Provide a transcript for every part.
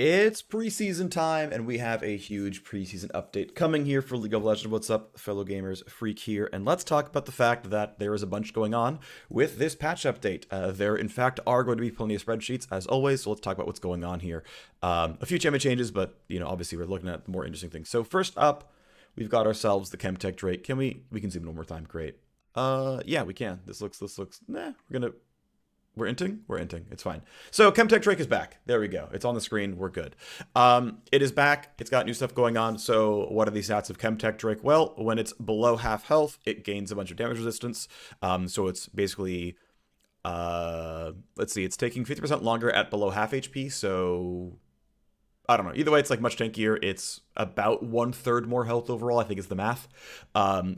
It's preseason time, and we have a huge preseason update coming here for League of Legends. What's up, fellow gamers? Phreak here, and let's talk about the fact that there is a bunch going on with this patch update. There, in fact, are going to be plenty of spreadsheets, as always, so let's talk about what's going on here. A few Chemtech changes, but, obviously we're looking at the more interesting things. So first up, we've got ourselves the Chemtech Drake. We can zoom in one more time, great. Yeah, we can. This looks, we're inting? We're inting. It's fine. So Chemtech Drake is back. There we go. It's on the screen. We're good. It is back. It's got new stuff going on. So what are the stats of Chemtech Drake? Well, when it's below half health, it gains a bunch of damage resistance. So it's basically, let's see, it's taking 50% longer at below half HP. So I don't know. Either way, it's like much tankier. It's about 1/3 more health overall, I think is the math,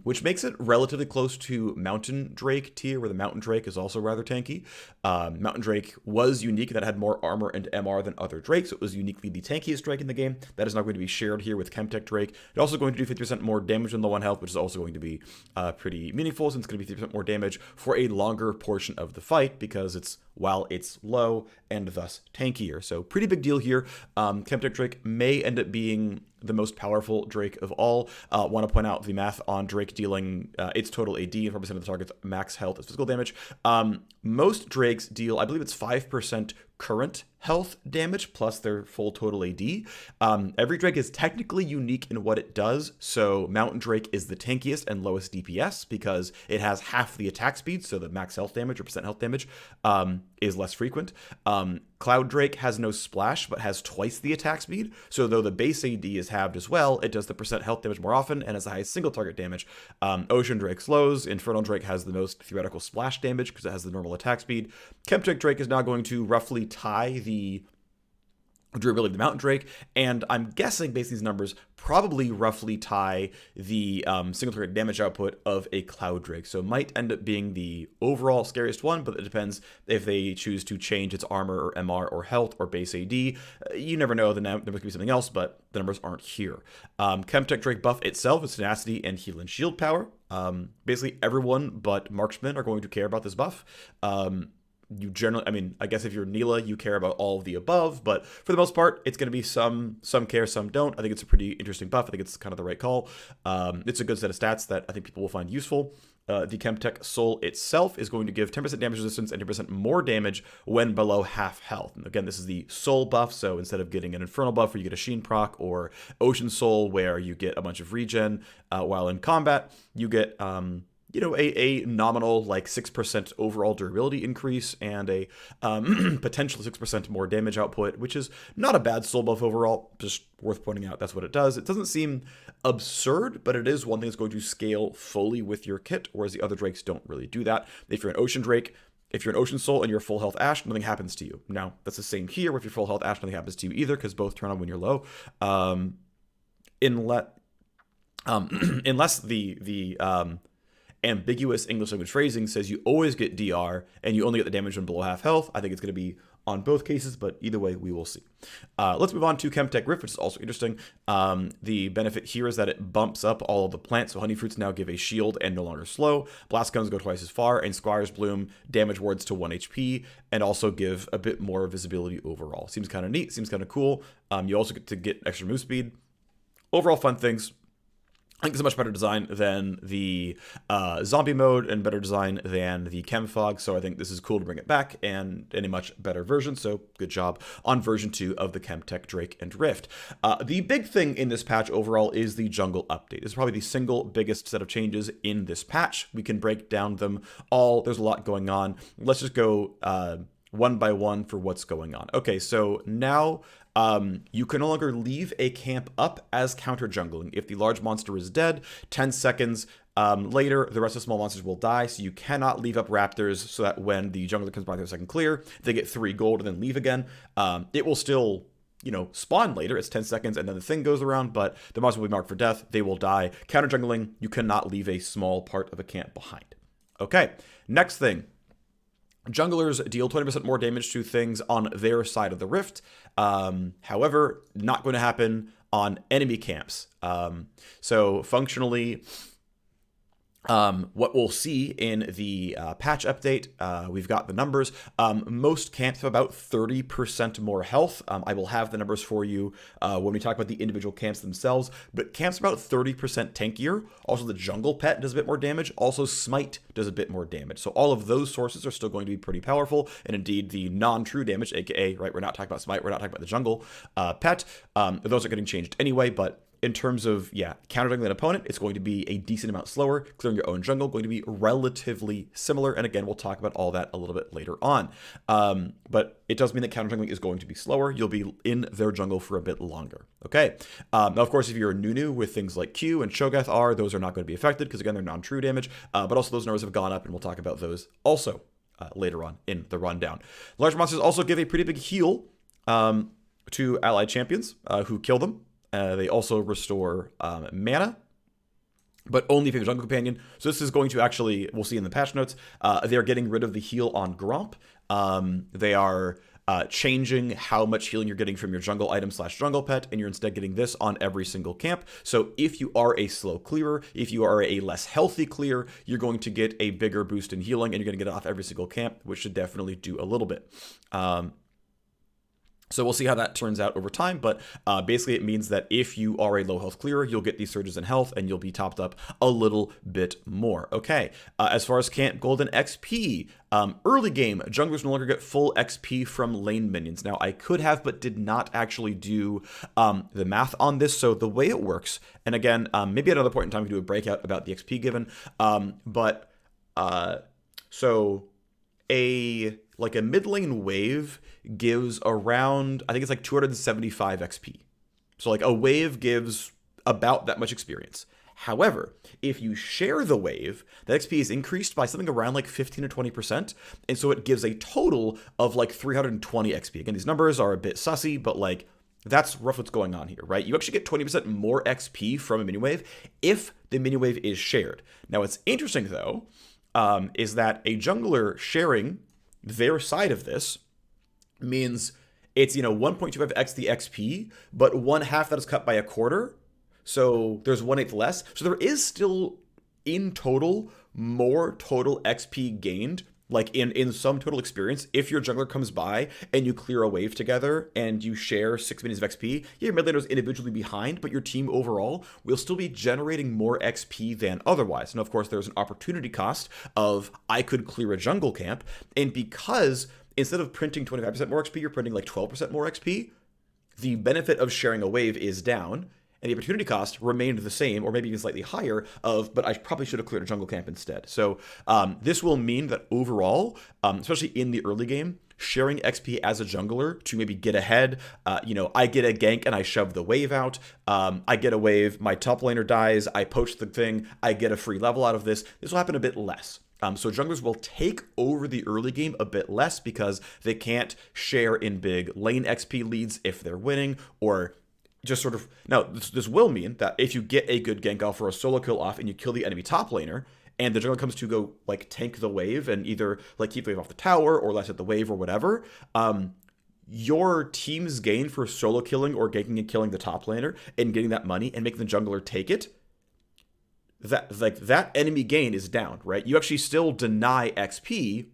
which makes it relatively close to Mountain Drake tier, where the Mountain Drake is also rather tanky. Mountain Drake was unique, that had more armor and MR than other Drakes. So it was uniquely the tankiest Drake in the game. That is not going to be shared here with Chemtech Drake. It's also going to do 50% more damage than low on health, which is also going to be pretty meaningful, since it's going to be 50% more damage for a longer portion of the fight, because while it's low and thus tankier. So pretty big deal here. Chemtech Drake may end up being the most powerful Drake of all. Want to point out the math on Drake dealing its total AD and 4% of the target's max health is physical damage. Most Drakes deal, I believe it's 5% current health damage plus their full total AD. Every Drake is technically unique in what it does. So Mountain Drake is the tankiest and lowest DPS because it has half the attack speed, so the max health damage or percent health damage is less frequent. Cloud Drake has no splash, but has twice the attack speed. So though the base AD is halved as well, it does the percent health damage more often and has the highest single target damage. Ocean Drake slows. Infernal Drake has the most theoretical splash damage because it has the normal attack speed. Chemtech Drake is now going to roughly tie the durability of the Mountain Drake, and I'm guessing, based on these numbers, probably roughly tie the single target damage output of a Cloud Drake. So might end up being the overall scariest one, but it depends if they choose to change its armor or MR or health or base AD. You never know, there could be something else, but the numbers aren't here. Chemtech Drake buff itself is tenacity and heal and shield power. Basically everyone but marksmen are going to care about this buff. You generally, I guess if you're Neela, you care about all of the above, but for the most part, it's going to be some care, some don't. I think it's a pretty interesting buff. I think it's kind of the right call. It's a good set of stats that I think people will find useful. The Chemtech Soul itself is going to give 10% damage resistance and 10% more damage when below half health. And again, this is the Soul buff, so instead of getting an Infernal buff where you get a Sheen proc, or Ocean Soul where you get a bunch of regen while in combat, you get a nominal like 6% overall durability increase and a potential 6% more damage output, which is not a bad soul buff overall. Just worth pointing out, that's what it does. It doesn't seem absurd, but it is one thing that's going to scale fully with your kit, whereas the other Drakes don't really do that. If you're an Ocean Drake, if you're an Ocean Soul and you're full health Ash, nothing happens to you. Now, that's the same here. If you're full health Ash, nothing happens to you either, because both turn on when you're low. Unless the ambiguous English language phrasing says you always get DR and you only get the damage when below half health. I think it's going to be on both cases, but either way, we will see. Let's move on to Chemtech Rift, which is also interesting. The benefit here is that it bumps up all of the plants, so honey fruits now give a shield and no longer slow. Blast guns go twice as far, and Squire's Bloom damage wards to 1 HP and also give a bit more visibility overall. Seems kind of neat, seems kind of cool. You also get to get extra move speed. Overall fun things. I think it's a much better design than the zombie mode and better design than the Chem Fog, so I think this is cool to bring it back and in a much better version, so good job on version 2 of the Chemtech Drake and Rift. The big thing in this patch overall is the jungle update. This is probably the single biggest set of changes in this patch. We can break down them all. There's a lot going on. Let's just go one by one for what's going on. Okay, so now you can no longer leave a camp up as counter jungling. If the large monster is dead, 10 seconds later, the rest of the small monsters will die, so you cannot leave up raptors so that when the jungler comes by their second clear, they get 3 gold and then leave again. It will still spawn later. It's 10 seconds and then the thing goes around, but the monster will be marked for death. They will die. Counter jungling, you cannot leave a small part of a camp behind. Okay, next thing. Junglers deal 20% more damage to things on their side of the rift. However, not going to happen on enemy camps. So functionally, What we'll see in the patch update, we've got the numbers. Most camps have about 30% more health. I will have the numbers for you when we talk about the individual camps themselves, but camps are about 30% tankier. Also, the jungle pet does a bit more damage. Also, smite does a bit more damage. So all of those sources are still going to be pretty powerful. And indeed, the non-true damage, aka, right, we're not talking about smite, we're not talking about the jungle pet. Those are getting changed anyway, but in terms of, counter-jungling an opponent, it's going to be a decent amount slower. Clearing your own jungle, going to be relatively similar. And again, we'll talk about all that a little bit later on. But it does mean that counter-jungling is going to be slower. You'll be in their jungle for a bit longer. Okay. Now, of course, if you're a Nunu with things like Q and Cho'Gath R, those are not going to be affected because, again, they're non-true damage. But also those numbers have gone up, and we'll talk about those also later on in the rundown. Large monsters also give a pretty big heal to allied champions who kill them. They also restore mana, but only if you have a jungle companion. So this is going to actually, we'll see in the patch notes, they are getting rid of the heal on Gromp. They are changing how much healing you're getting from your jungle item / jungle pet, and you're instead getting this on every single camp. So if you are a slow clearer, if you are a less healthy clear, you're going to get a bigger boost in healing, and you're going to get it off every single camp, which should definitely do a little bit. So we'll see how that turns out over time, but basically it means that if you are a low health clearer, you'll get these surges in health and you'll be topped up a little bit more. Okay, as far as Camp Golden XP, early game, junglers no longer get full XP from lane minions. Now, I could have, but did not actually do the math on this. So the way it works, and again, maybe at another point in time we can do a breakout about the XP given, so a mid lane wave gives around, I think it's like 275 XP. So like a wave gives about that much experience. However, if you share the wave, that XP is increased by something around like 15 to 20%. And so it gives a total of like 320 XP. Again, these numbers are a bit sussy, but like that's roughly what's going on here, right? You actually get 20% more XP from a mini wave if the mini wave is shared. Now, what's interesting though, is that a jungler sharing their side of this means it's 1.25x the XP, but 1/2 that is cut by a quarter, so there's 1/8 less. So there is still in total more total XP gained, like in some total experience. If your jungler comes by and you clear a wave together and you share 6 minutes of XP, your mid laner is individually behind, but your team overall will still be generating more XP than otherwise. And of course, there's an opportunity cost of I could clear a jungle camp, and because instead of printing 25% more XP, you're printing like 12% more XP, the benefit of sharing a wave is down, and the opportunity cost remained the same, or maybe even slightly higher, but I probably should have cleared a jungle camp instead. So this will mean that overall, especially in the early game, sharing XP as a jungler to maybe get ahead, I get a gank and I shove the wave out, I get a wave, my top laner dies, I poach the thing, I get a free level out of this. This will happen a bit less. So junglers will take over the early game a bit less because they can't share in big lane XP leads if they're winning, or just sort of... Now, this will mean that if you get a good gank off or a solo kill off and you kill the enemy top laner, and the jungler comes to go like tank the wave and either like keep the wave off the tower or let hit the wave or whatever, your team's gain for solo killing or ganking and killing the top laner and getting that money and making the jungler take it, that enemy gain is down, right? You actually still deny XP,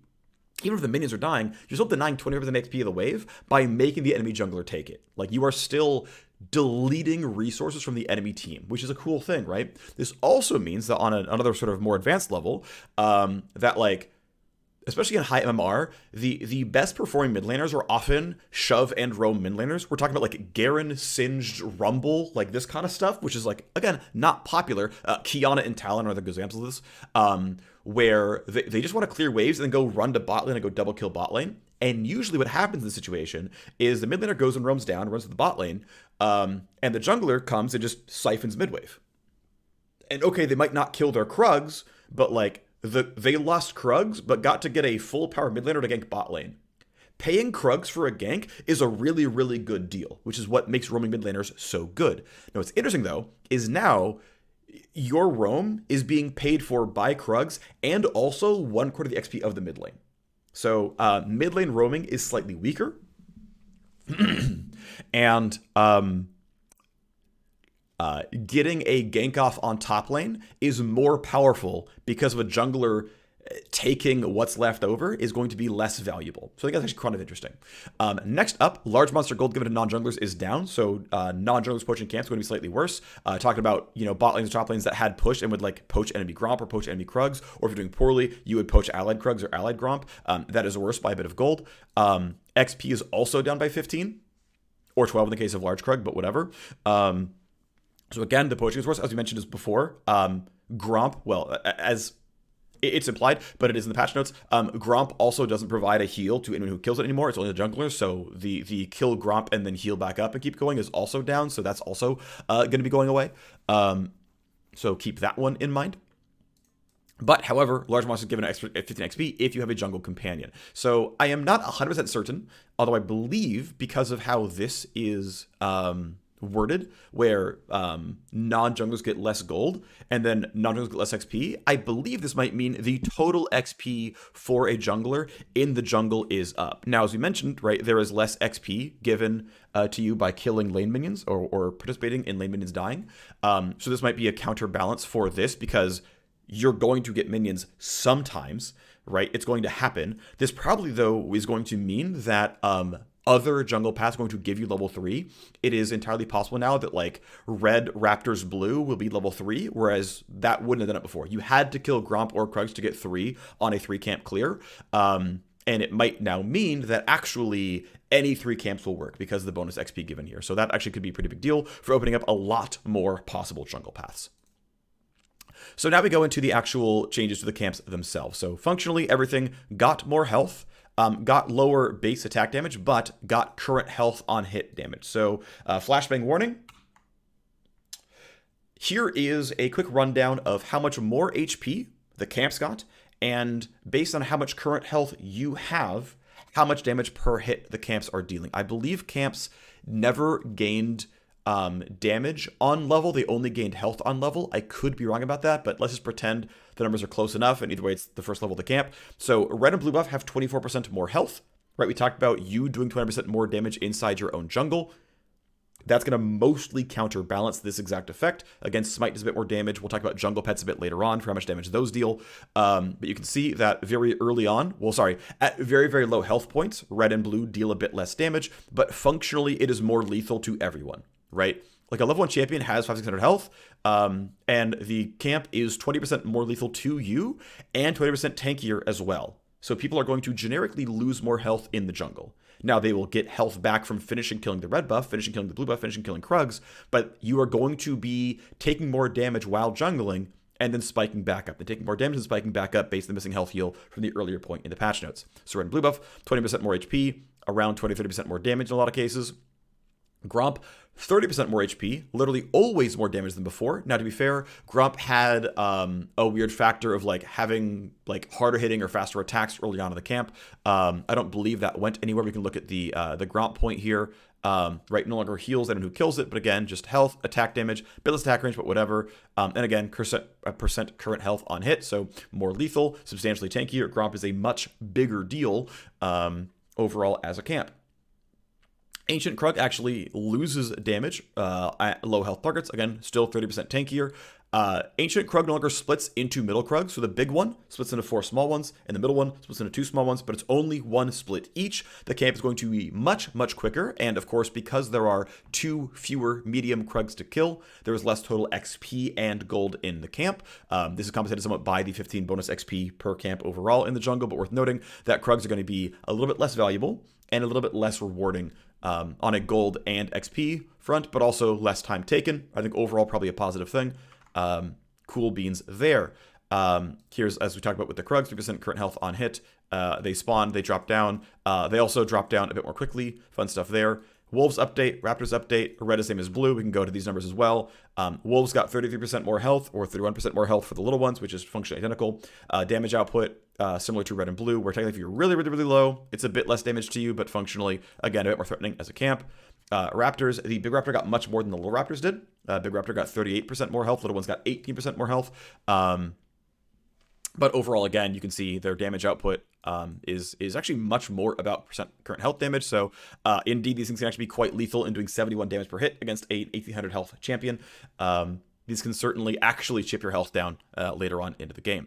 even if the minions are dying, you're still denying 20% XP of the wave by making the enemy jungler take it. Like, you are still deleting resources from the enemy team, which is a cool thing, right? This also means that on another sort of more advanced level, that like, especially in high MMR, the best performing mid laners are often shove and roam mid laners. We're talking about like Garen, Singed, Rumble, like this kind of stuff, which is like, again, not popular. Kiana and Talon are the good examples of this, where they just want to clear waves and then go run to bot lane and go double kill bot lane. And usually what happens in this situation is the mid laner goes and roams down, runs to the bot lane, and the jungler comes and just siphons mid wave. And okay, they might not kill their Krugs, but like, they lost Krugs, but got to get a full power mid laner to gank bot lane. Paying Krugs for a gank is a really, really good deal, which is what makes roaming mid laners so good. Now, what's interesting, though, is now your roam is being paid for by Krugs and also 1/4 of the XP of the mid lane. So mid lane roaming is slightly weaker. And Getting a gank off on top lane is more powerful because of a jungler taking what's left over is going to be less valuable. So I think that's actually kind of interesting. Next up, large monster gold given to non-junglers is down. So non-junglers poaching camps are going to be slightly worse. Talking about, bot lanes and top lanes that had pushed and would like poach enemy Gromp or poach enemy Krugs, or if you're doing poorly, you would poach allied Krugs or allied Gromp. That is worse by a bit of gold. XP is also down by 15 or 12 in the case of large Krug, but whatever. So again, the poaching is worse. As we mentioned just before, Gromp, well, as it's implied, but it is in the patch notes. Gromp also doesn't provide a heal to anyone who kills it anymore. It's only the jungler, so the kill Gromp and then heal back up and keep going is also down, so that's also going to be going away. So keep that one in mind. But, however, large monsters given an extra 15 XP if you have a jungle companion. So I am not 100% certain, although I believe because of how this is worded, where non-junglers get less gold and then non-junglers get less XP, I believe this might mean the total XP for a jungler in the jungle is up. Now, as we mentioned, right, there is less XP given to you by killing lane minions or participating in lane minions dying. So this might be a counterbalance for this because you're going to get minions sometimes, right? It's going to happen. This probably, though, is going to mean that other jungle paths are going to give you level 3. It is entirely possible now that like red Raptors blue will be level 3, whereas that wouldn't have done it before. You had to kill Gromp or Krugs to get 3 on a 3 camp clear. And it might now mean that actually any 3 camps will work because of the bonus XP given here. So that actually could be a pretty big deal for opening up a lot more possible jungle paths. So now we go into the actual changes to the camps themselves. So functionally, everything got more health, got lower base attack damage, but got current health on hit damage. So flashbang warning. Here is a quick rundown of how much more HP the camps got, and based on how much current health you have, how much damage per hit the camps are dealing. I believe camps never gained damage on level. They only gained health on level. I could be wrong about that, but let's just pretend the numbers are close enough, and either way, it's the first level of the camp. So red and blue buff have 24% more health, right? We talked about you doing 20% more damage inside your own jungle. That's going to mostly counterbalance this exact effect. Again, Smite does a bit more damage. We'll talk about jungle pets a bit later on for how much damage those deal. But you can see that very early on, at very, very low health points, red and blue deal a bit less damage, but functionally it is more lethal to everyone. Right? Like a level 1 champion has 500-600 health, and the camp is 20% more lethal to you and 20% tankier as well. So people are going to generically lose more health in the jungle. Now, they will get health back from finishing killing the red buff, finishing killing the blue buff, finishing killing Krugs, but you are going to be taking more damage while jungling and then spiking back up. Then taking more damage and spiking back up based on the missing health heal from the earlier point in the patch notes. So red and blue buff, 20% more HP, around 20-30% more damage in a lot of cases. Gromp, 30% more HP, literally always more damage than before. Now, to be fair, Gromp had a weird factor of like having like harder hitting or faster attacks early on in the camp. I don't believe that went anywhere. We can look at the Gromp point here. Right, no longer heals anyone who kills it, but again, just health, attack damage, bit less attack range, but whatever. And again, percent current health on hit, so more lethal, substantially tankier. Gromp is a much bigger deal overall as a camp. Ancient Krug actually loses damage at low health targets. Again, still 30% tankier. Ancient Krug no longer splits into middle Krug. So the big one splits into 4 small ones, and the middle one splits into 2 small ones, but it's only 1 split each. The camp is going to be much, much quicker. And of course, because there are 2 fewer medium Krugs to kill, there is less total XP and gold in the camp. This is compensated somewhat by the 15 bonus XP per camp overall in the jungle, but worth noting that Krugs are going to be a little bit less valuable and a little bit less rewarding on a gold and XP front, but also less time taken. I think overall probably a positive thing. Cool beans there. Here's, as we talked about with the Krugs, 3% current health on hit. They spawn, they drop down. They also drop down a bit more quickly. Fun stuff there. Wolves update, Raptors update, red is same as blue. We can go to these numbers as well. Wolves got 33% more health or 31% more health for the little ones, which is functionally identical. Damage output, similar to red and blue, where technically if you're really, really, really low, it's a bit less damage to you, but functionally, again, a bit more threatening as a camp. Raptors, the big raptor got much more than the little raptors did. Big raptor got 38% more health, little ones got 18% more health. But overall, again, you can see their damage output is actually much more about percent current health damage. So indeed, these things can actually be quite lethal in doing 71 damage per hit against a 1800 health champion. These can certainly actually chip your health down later on into the game.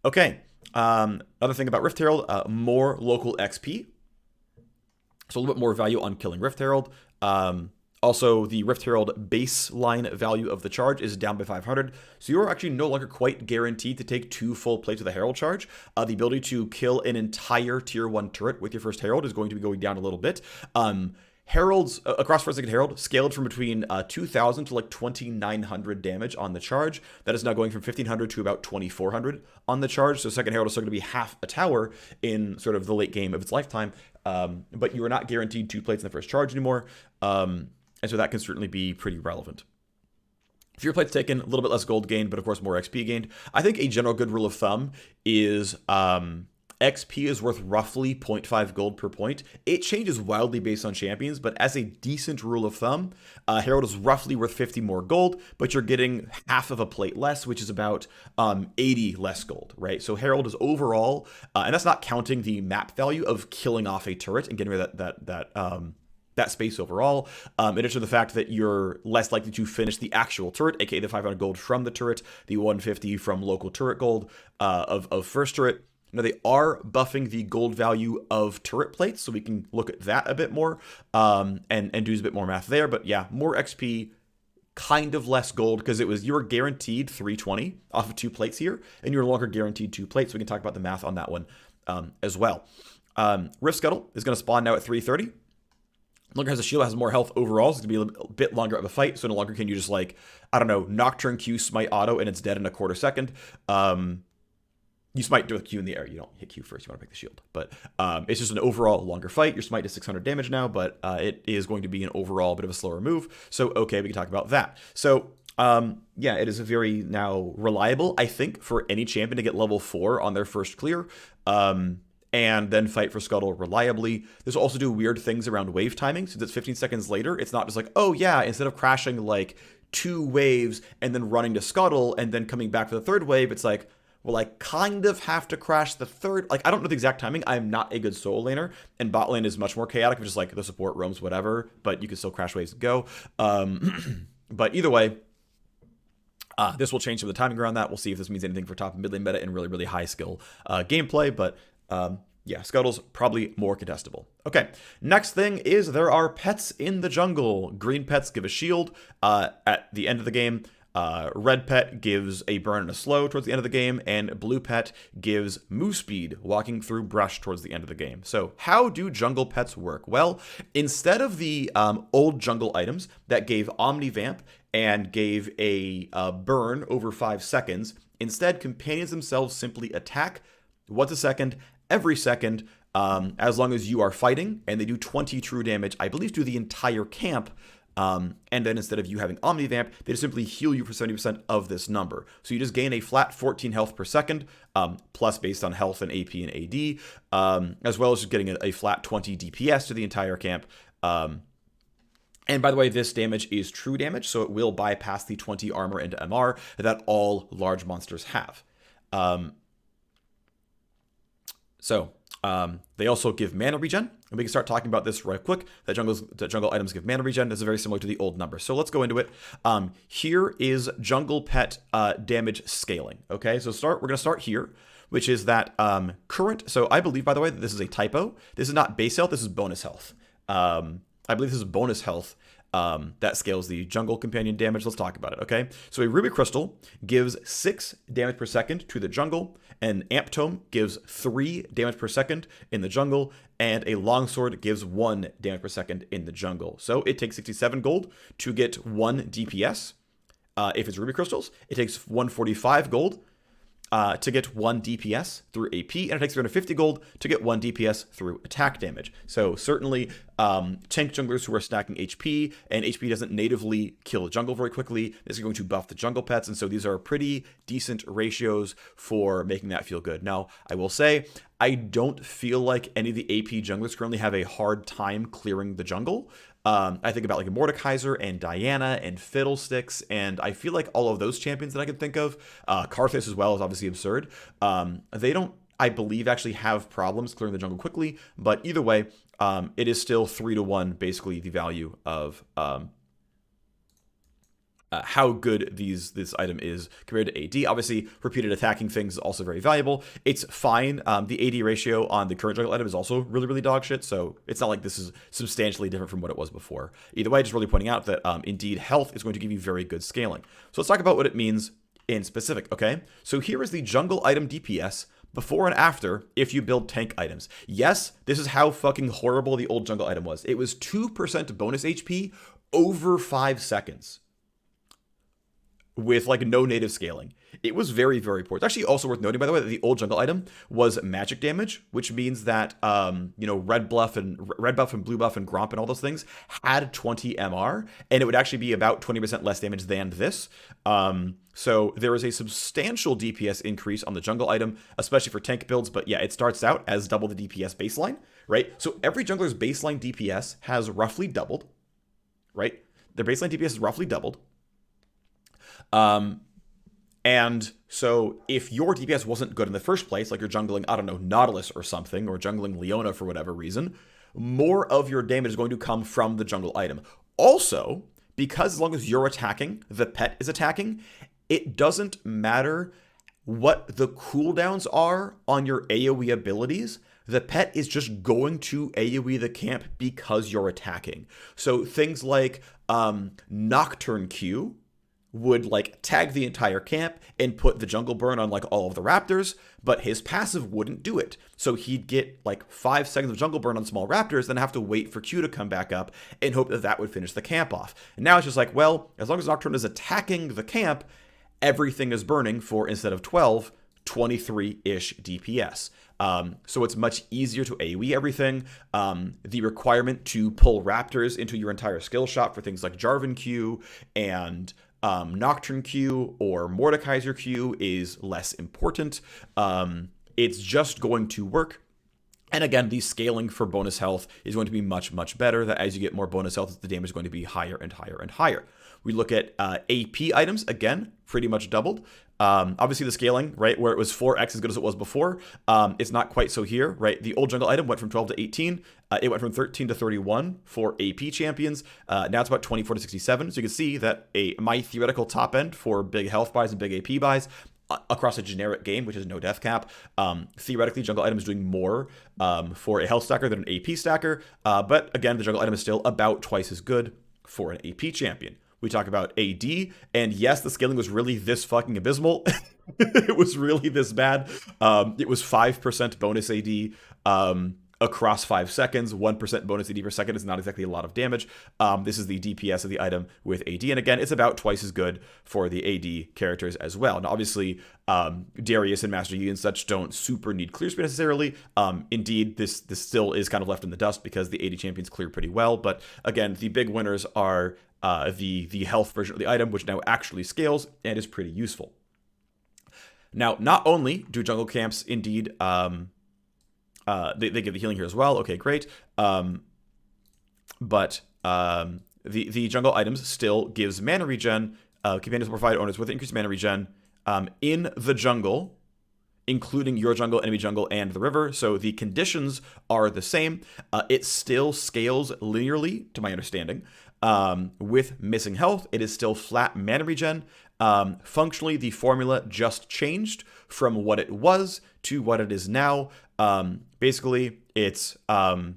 Okay, another thing about Rift Herald, more local XP. So a little bit more value on killing Rift Herald. Also, the Rift Herald baseline value of the charge is down by 500, so you're actually no longer quite guaranteed to take 2 full plates of the Herald charge. The ability to kill an entire tier 1 turret with your first Herald is going to be going down a little bit. Heralds, across first and second Herald, scaled from between 2,000 to like 2,900 damage on the charge. That is now going from 1,500 to about 2,400 on the charge, so second Herald is still going to be half a tower in sort of the late game of its lifetime, but you are not guaranteed 2 plates in the first charge anymore. And so that can certainly be pretty relevant. Fewer plates taken, a little bit less gold gained, but of course more XP gained. I think a general good rule of thumb is XP is worth roughly 0.5 gold per point. It changes wildly based on champions, but as a decent rule of thumb, Herald is roughly worth 50 more gold, but you're getting half of a plate less, which is about 80 less gold, right? So Herald is overall, and that's not counting the map value of killing off a turret and getting rid of that space overall, in addition to the fact that you're less likely to finish the actual turret, aka the 500 gold from the turret, the 150 from local turret gold of first turret. Now, they are buffing the gold value of turret plates, so we can look at that a bit more and do a bit more math there. But yeah, more XP, kind of less gold, because you were guaranteed 320 off of 2 plates here, and you're no longer guaranteed 2 plates. So we can talk about the math on that one as well. Rift Scuttle is going to spawn now at 330. Longer has a shield, has more health overall, so it's going to be a bit longer of a fight, so no longer can you just, like, I don't know, Nocturne Q, smite auto, and it's dead in a quarter second. You smite with Q in the air. You don't hit Q first, you want to pick the shield. But it's just an overall longer fight. Your smite is 600 damage now, but it is going to be an overall bit of a slower move. So, okay, we can talk about that. So, yeah, it is a very now reliable, I think, for any champion to get level 4 on their first clear. And then fight for Scuttle reliably. This will also do weird things around wave timing. Since it's 15 seconds later, it's not just like, oh yeah, instead of crashing like 2 waves and then running to Scuttle and then coming back for the 3rd wave, it's like, well, I kind of have to crash the 3rd. Like, I don't know the exact timing. I'm not a good solo laner, and bot lane is much more chaotic, just like the support roams whatever, but you can still crash waves and go. But either way, this will change some of the timing around that. We'll see if this means anything for top and mid lane meta and really, really high skill gameplay, but yeah, Scuttle's probably more contestable. Okay, next thing is there are pets in the jungle. Green pets give a shield at the end of the game. Red pet gives a burn and a slow towards the end of the game, and blue pet gives move speed walking through brush towards the end of the game. So how do jungle pets work? Well, instead of the old jungle items that gave Omnivamp and gave a burn over 5 seconds, instead companions themselves simply attack once a second, every second, as long as you are fighting, and they do 20 true damage, I believe, to the entire camp. And then instead of you having Omnivamp, they just simply heal you for 70% of this number. So you just gain a flat 14 health per second, plus based on health and AP and AD, as well as just getting a flat 20 DPS to the entire camp. And by the way, this damage is true damage, so it will bypass the 20 armor into MR that all large monsters have. They also give mana regen, and we can start talking about this right quick. That jungle items give mana regen. This is very similar to the old number. So let's go into it. Here is jungle pet damage scaling. Okay, so we're going to start here, which is that current. So I believe, by the way, that this is a typo. This is not base health. This is bonus health. I believe this is bonus health. That scales the jungle companion damage. Let's talk about it, okay? So a ruby crystal gives 6 damage per second to the jungle, an amp tome gives 3 damage per second in the jungle, and a longsword gives 1 damage per second in the jungle. So it takes 67 gold to get 1 DPS. If it's ruby crystals, it takes 145 gold to get 1 DPS through AP, and it takes 350 gold to get 1 DPS through attack damage. So certainly tank junglers who are stacking HP, and HP doesn't natively kill the jungle very quickly, this is going to buff the jungle pets, and so these are pretty decent ratios for making that feel good. Now, I will say, I don't feel like any of the AP junglers currently have a hard time clearing the jungle. I think about like Mordekaiser and Diana and Fiddlesticks, and I feel like all of those champions that I can think of, Karthus as well is obviously absurd. They don't, I believe, actually have problems clearing the jungle quickly, but either way, it is still 3-to-1 basically the value of how good this item is compared to AD. Obviously, repeated attacking things is also very valuable. It's fine. The AD ratio on the current jungle item is also really, really dog shit, so it's not like this is substantially different from what it was before. Either way, just really pointing out that indeed health is going to give you very good scaling. So let's talk about what it means in specific, okay? So here is the jungle item DPS before and after if you build tank items. Yes, this is how fucking horrible the old jungle item was. It was 2% bonus HP over 5 seconds. With like no native scaling. It was very, very poor. It's actually also worth noting, by the way, that the old jungle item was magic damage, which means that red buff and blue buff and Gromp and all those things had 20 MR, and it would actually be about 20% less damage than this. So there is a substantial DPS increase on the jungle item, especially for tank builds. But yeah, it starts out as double the DPS baseline, right? So every jungler's baseline DPS has roughly doubled, right? Their baseline DPS is roughly doubled. And so if your DPS wasn't good in the first place, like you're jungling, I don't know, Nautilus or something, or jungling Leona for whatever reason, more of your damage is going to come from the jungle item. Also, because as long as you're attacking, the pet is attacking, it doesn't matter what the cooldowns are on your AoE abilities. The pet is just going to AoE the camp because you're attacking. So things like Nocturne Q would like tag the entire camp and put the jungle burn on like all of the raptors, but his passive wouldn't do it. So he'd get like 5 seconds of jungle burn on small raptors, then have to wait for Q to come back up and hope that that would finish the camp off. And now it's just like, well, as long as Nocturne is attacking the camp, everything is burning for, instead of 12, 23-ish DPS. So it's much easier to AoE everything. The requirement to pull raptors into your entire skill shot for things like Jarvan Q and Nocturne Q or Mordekaiser Q is less important. It's just going to work. And again, the scaling for bonus health is going to be much, much better. That as you get more bonus health, the damage is going to be higher and higher and higher. We look at AP items, again, pretty much doubled. Obviously the scaling, right, where it was 4x as good as it was before, it's not quite so here, right? The old jungle item went from 12 to 18. It went from 13 to 31 for AP champions. Now it's about 24 to 67. So you can see that my theoretical top end for big health buys and big AP buys across a generic game, which is no death cap, theoretically jungle item is doing more for a health stacker than an AP stacker. But again, the jungle item is still about twice as good for an AP champion. We talk about AD, and yes, the scaling was really this fucking abysmal. It was really this bad. It was 5% bonus AD across 5 seconds. 1% bonus AD per second is not exactly a lot of damage. This is the DPS of the item with AD, and again, it's about twice as good for the AD characters as well. Now, obviously, Darius and Master Yi and such don't super need clear speed necessarily. Indeed, this still is kind of left in the dust because the AD champions clear pretty well, but again, the big winners are the health version of the item, which now actually scales and is pretty useful. Now, not only do jungle camps indeed they give the healing here as well. Okay, great. But the jungle items still gives mana regen. Companions will provide owners with increased mana regen in the jungle, including your jungle, enemy jungle, and the river. So the conditions are the same. It still scales linearly, to my understanding. With missing health, it is still flat mana regen. Functionally, the formula just changed from what it was to what it is now. Basically, it's either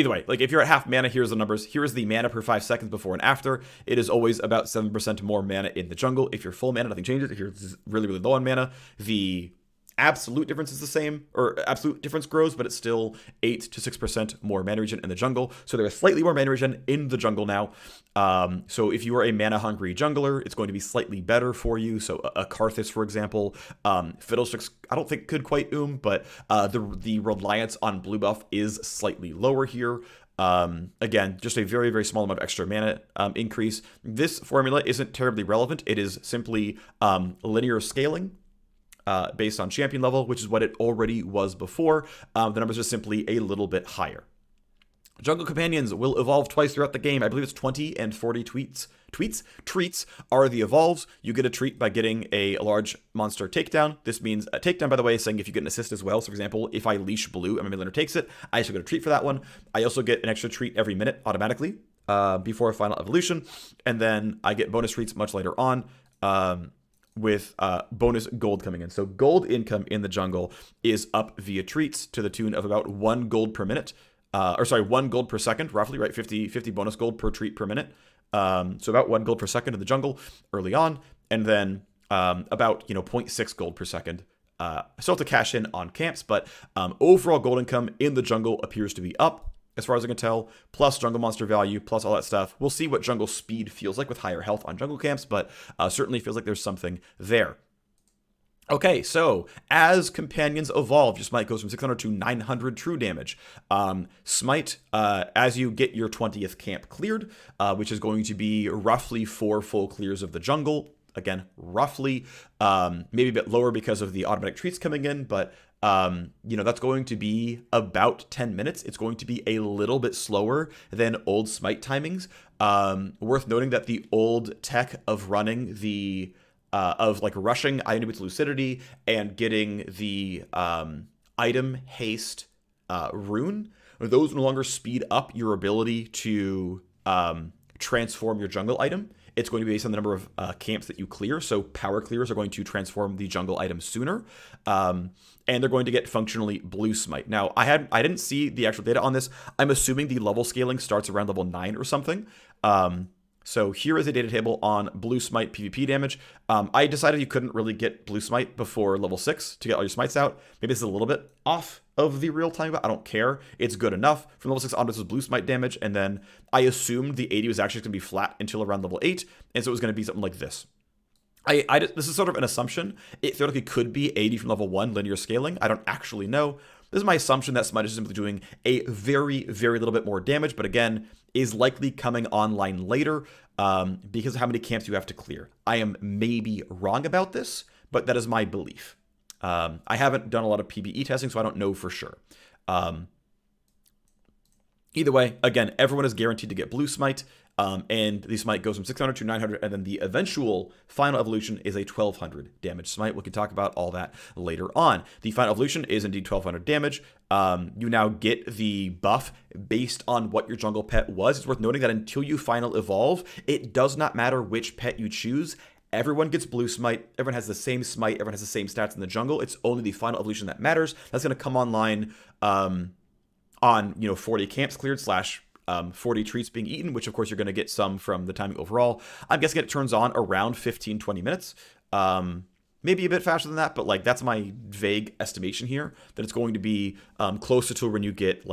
way, like if you're at half mana, here's the numbers. Here's the mana per 5 seconds before and after. It is always about 7% more mana in the jungle. If you're full mana, nothing changes. If you're really, really low on mana, the absolute difference is the same, or absolute difference grows, but it's still 8 to 6% more mana regen in the jungle. So there is slightly more mana regen in the jungle now. So if you are a mana hungry jungler, it's going to be slightly better for you. So a Karthus, for example, Fiddlesticks, I don't think could quite but the reliance on blue buff is slightly lower here. Again, just a very, very small amount of extra mana increase. This formula isn't terribly relevant. It is simply linear scaling. Based on champion level, which is what it already was before. The numbers are simply a little bit higher. Jungle companions will evolve twice throughout the game. I believe it's 20 and 40 tweets. Treats are the evolves. You get a treat by getting a large monster takedown. This means a takedown, by the way, is saying if you get an assist as well. So, for example, if I leash blue and my midlaner takes it, I also get a treat for that one. I also get an extra treat every minute automatically before a final evolution. And then I get bonus treats much later on with bonus gold coming in. So gold income in the jungle is up via treats to the tune of about 1 gold per minute. 1 gold per second, roughly, right? 50 bonus gold per treat per minute. So about 1 gold per second in the jungle early on, and then about 0.6 gold per second. Still have to cash in on camps, but overall gold income in the jungle appears to be up, as far as I can tell, plus jungle monster value, plus all that stuff. We'll see what jungle speed feels like with higher health on jungle camps, but certainly feels like there's something there. Okay, so as companions evolve, your smite goes from 600 to 900 true damage. Smite, as you get your 20th camp cleared, which is going to be roughly 4 full clears of the jungle. Again, roughly, maybe a bit lower because of the automatic treats coming in, but that's going to be about 10 minutes. It's going to be a little bit slower than old smite timings. Worth noting that the old tech of running the rushing item with lucidity and getting the item haste rune, those no longer speed up your ability to transform your jungle item. It's going to be based on the number of camps that you clear. So power clears are going to transform the jungle item sooner. And they're going to get functionally blue smite. Now, I didn't see the actual data on this. I'm assuming the level scaling starts around level 9 or something. So here is a data table on blue smite PvP damage. I decided you couldn't really get blue smite before level 6 to get all your smites out. Maybe this is a little bit off of the real time, but I don't care. It's good enough. From level 6 onwards was blue smite damage, and then I assumed the 80 was actually going to be flat until around level 8, and so it was going to be something like this. This is sort of an assumption. It theoretically could be 80 from level 1 linear scaling. I don't actually know. This is my assumption that Smite is simply doing a very, very little bit more damage, but again, is likely coming online later because of how many camps you have to clear. I am maybe wrong about this, but that is my belief. I haven't done a lot of PBE testing, so I don't know for sure. Either way, again, everyone is guaranteed to get blue smite, and the smite goes from 600 to 900, and then the eventual final evolution is a 1200 damage smite. We can talk about all that later on. The final evolution is indeed 1200 damage. You now get the buff based on what your jungle pet was. It's worth noting that until you final evolve, it does not matter which pet you choose. Everyone gets blue smite. Everyone has the same smite. Everyone has the same stats in the jungle. It's only the final evolution that matters. That's going to come online on 40 camps cleared / 40 treats being eaten, which of course you're going to get some from the timing overall. I'm guessing it turns on around 15-20 minutes. Maybe a bit faster than that, but that's my vague estimation here, that it's going to be closer to when you get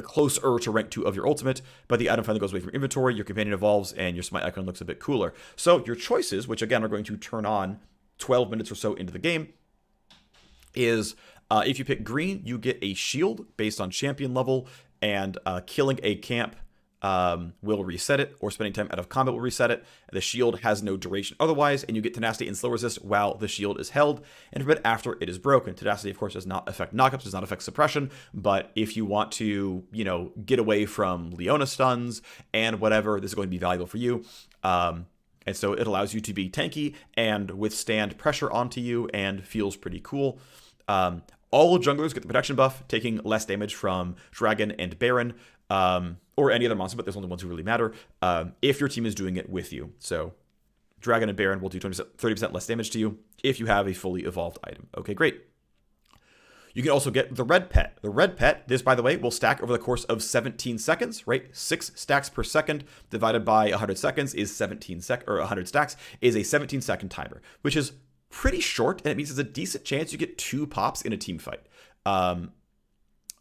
closer to rank 2 of your ultimate, but the item finally goes away from inventory, your companion evolves, and your smite icon looks a bit cooler. So your choices, which again are going to turn on 12 minutes or so into the game, is if you pick green, you get a shield based on champion level, and killing a camp will reset it, or spending time out of combat will reset it. The shield has no duration otherwise, and you get tenacity and slow resist while the shield is held, and a bit after it is broken. Tenacity, of course, does not affect knockups, does not affect suppression, but if you want to, get away from Leona stuns and whatever, this is going to be valuable for you. And so it allows you to be tanky and withstand pressure onto you, and feels pretty cool. All junglers get the protection buff, taking less damage from Dragon and Baron, or any other monster, but there's only ones who really matter, if your team is doing it with you. So Dragon and Baron will do 30% less damage to you if you have a fully evolved item. Okay, great. You can also get the red pet. The red pet, this, by the way, will stack over the course of 17 seconds, right? 6 stacks per second divided by 100 seconds is 100 stacks is a 17-second timer, which is pretty short, and it means there's a decent chance you get 2 pops in a team fight.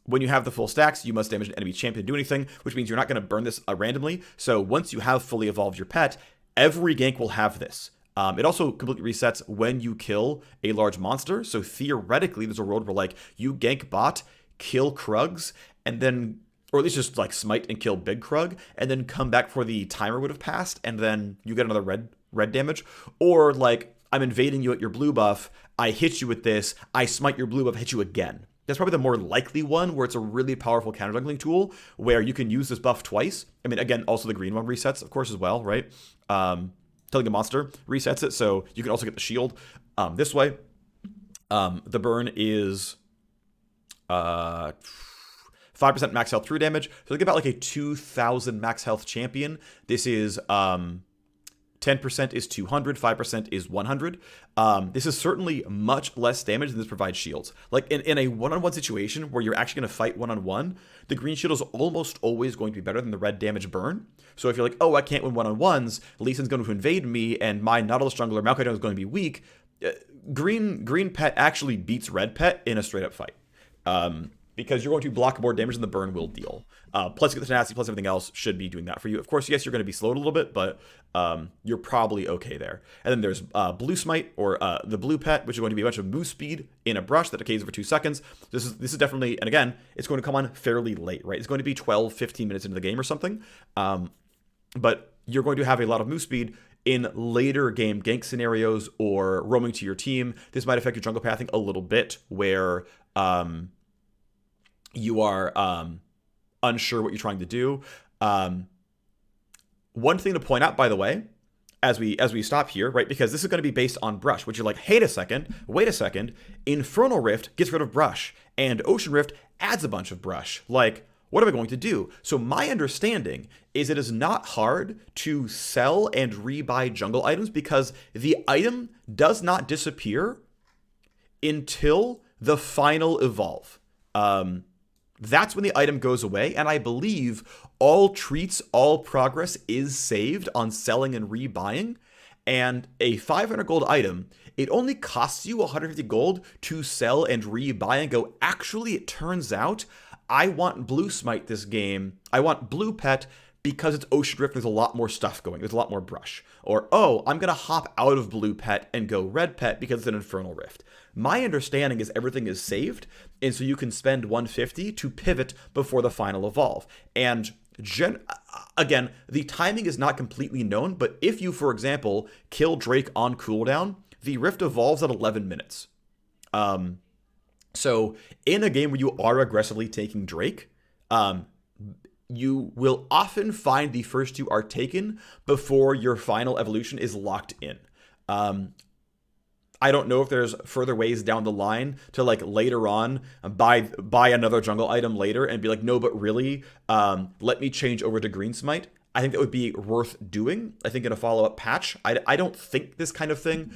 When you have the full stacks, you must damage an enemy champion to do anything, which means you're not going to burn this randomly. So once you have fully evolved your pet, every gank will have this. It also completely resets when you kill a large monster. So theoretically, there's a world where you gank bot, kill Krugs, and then, or at least just smite and kill big Krug, and then come back before the timer would have passed, and then you get another red damage. Or I'm invading you at your blue buff, I hit you with this, I smite your blue buff, hit you again. That's probably the more likely one, where it's a really powerful counter jungling tool where you can use this buff twice. I mean, again, also the green one resets, of course, as well, right? Killing a monster resets it, so you can also get the shield this way. The burn is 5% max health true damage. So think about like a 2,000 max health champion. This is 10% is 200, 5% is 100. This is certainly much less damage than this provides shields. Like in a one-on-one situation where you're actually going to fight one-on-one, the green shield is almost always going to be better than the red damage burn. So if you're like, oh, I can't win one-on-ones, Lee Sin's going to invade me, and my Nautilus jungler Maokai is going to be weak, green pet actually beats red pet in a straight-up fight. Because you're going to block more damage than the burn will deal. Plus you get the tenacity, plus everything else should be doing that for you. Of course, yes, you're going to be slowed a little bit, but you're probably okay there. And then there's Blue Smite, or the blue pet, which is going to be a bunch of move speed in a brush that decays over 2 seconds. This is definitely, and again, it's going to come on fairly late, right? It's going to be 12, 15 minutes into the game or something. But you're going to have a lot of move speed in later game gank scenarios or roaming to your team. This might affect your jungle pathing a little bit, where you are unsure what you're trying to do. One thing to point out, by the way, as we stop here, right, because this is going to be based on brush, which you're like, wait a second, Infernal Rift gets rid of brush, and Ocean Rift adds a bunch of brush. Like, what am I going to do? So my understanding is it is not hard to sell and rebuy jungle items, because the item does not disappear until the final evolve. That's when the item goes away, and I believe all treats, all progress is saved on selling and rebuying. And a 500 gold item, it only costs you 150 gold to sell and rebuy and go, actually, it turns out I want Blue Smite this game. I want Blue Pet because it's Ocean Rift. There's a lot more stuff going. There's a lot more brush. Or, oh, I'm going to hop out of Blue Pet and go Red Pet because it's an Infernal Rift. My understanding is everything is saved, and so you can spend 150 to pivot before the final evolve. And again, the timing is not completely known, but if you, for example, kill Drake on cooldown, the Rift evolves at 11 minutes. So in a game where you are aggressively taking Drake, you will often find the first two are taken before your final evolution is locked in. I don't know if there's further ways down the line to, like, later on buy another jungle item later and be like, no, but really, let me change over to Green Smite. I think that would be worth doing. I think in a follow-up patch, I don't think this kind of thing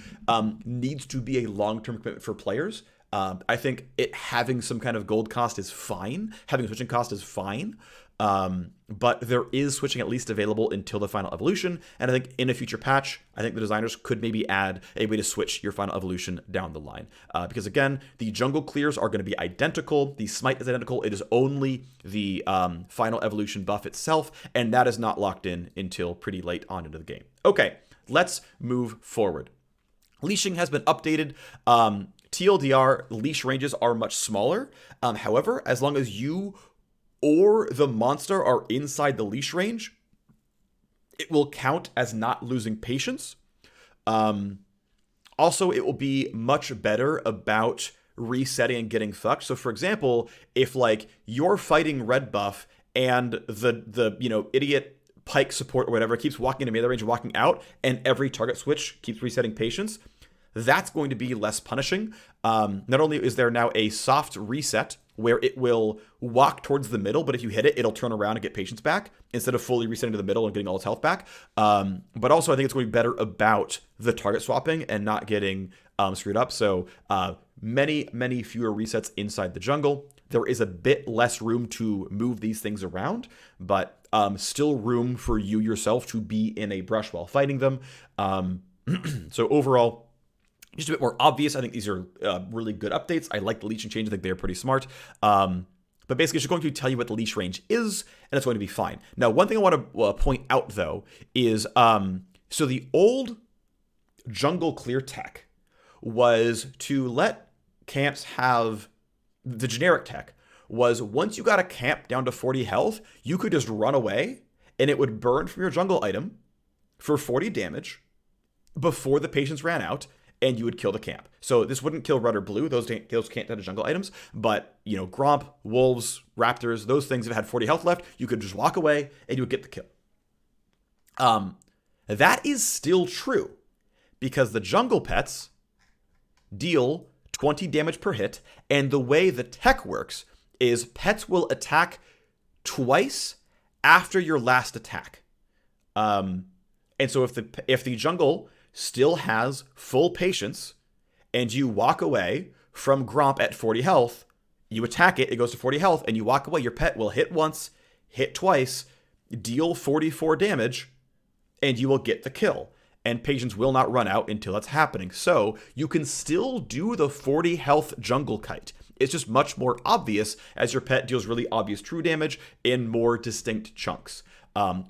needs to be a long-term commitment for players. I think it having some kind of gold cost is fine. Having a switching cost is fine. But there is switching at least available until the final evolution. And I think in a future patch, I think the designers could maybe add a way to switch your final evolution down the line. Because again, the jungle clears are going to be identical. The smite is identical. It is only the final evolution buff itself. And that is not locked in until pretty late on into the game. Okay, let's move forward. Leashing has been updated. TLDR, leash ranges are much smaller. However, as long as you or the monster are inside the leash range, it will count as not losing patience. Also, it will be much better about resetting and getting fucked. So for example, if like you're fighting red buff and the idiot pike support or whatever keeps walking into melee range and walking out, and every target switch keeps resetting patience, that's going to be less punishing. Not only is there now a soft reset where it will walk towards the middle, but if you hit it, it'll turn around and get patience back instead of fully resetting to the middle and getting all its health back. But also, I think it's going to be better about the target swapping and not getting screwed up. So many fewer resets inside the jungle. There is a bit less room to move these things around, but still room for you yourself to be in a brush while fighting them. So overall, just a bit more obvious. I think these are really good updates. I like the Leashing change. I think they're pretty smart. But basically, it's just going to tell you what the leash range is, and it's going to be fine. Now, one thing I want to point out, though, is so the old jungle clear tech was to let camps have the generic tech was once you got a camp down to 40 health, you could just run away, and it would burn from your jungle item for 40 damage before the patience ran out, and you would kill the camp. So this wouldn't kill red or blue; those can't touch jungle items. But Gromp, wolves, raptors, those things, if it had 40 health left, you could just walk away and you would get the kill. That is still true because the jungle pets deal 20 damage per hit, and the way the tech works is pets will attack twice after your last attack. And so if the jungle still has full patience and you walk away from Gromp at 40 health, you attack it, it goes to 40 health, and you walk away, your pet will hit once, hit twice, deal 44 damage, and you will get the kill. And patience will not run out until that's happening. So you can still do the 40 health jungle kite. It's just much more obvious as your pet deals really obvious true damage in more distinct chunks.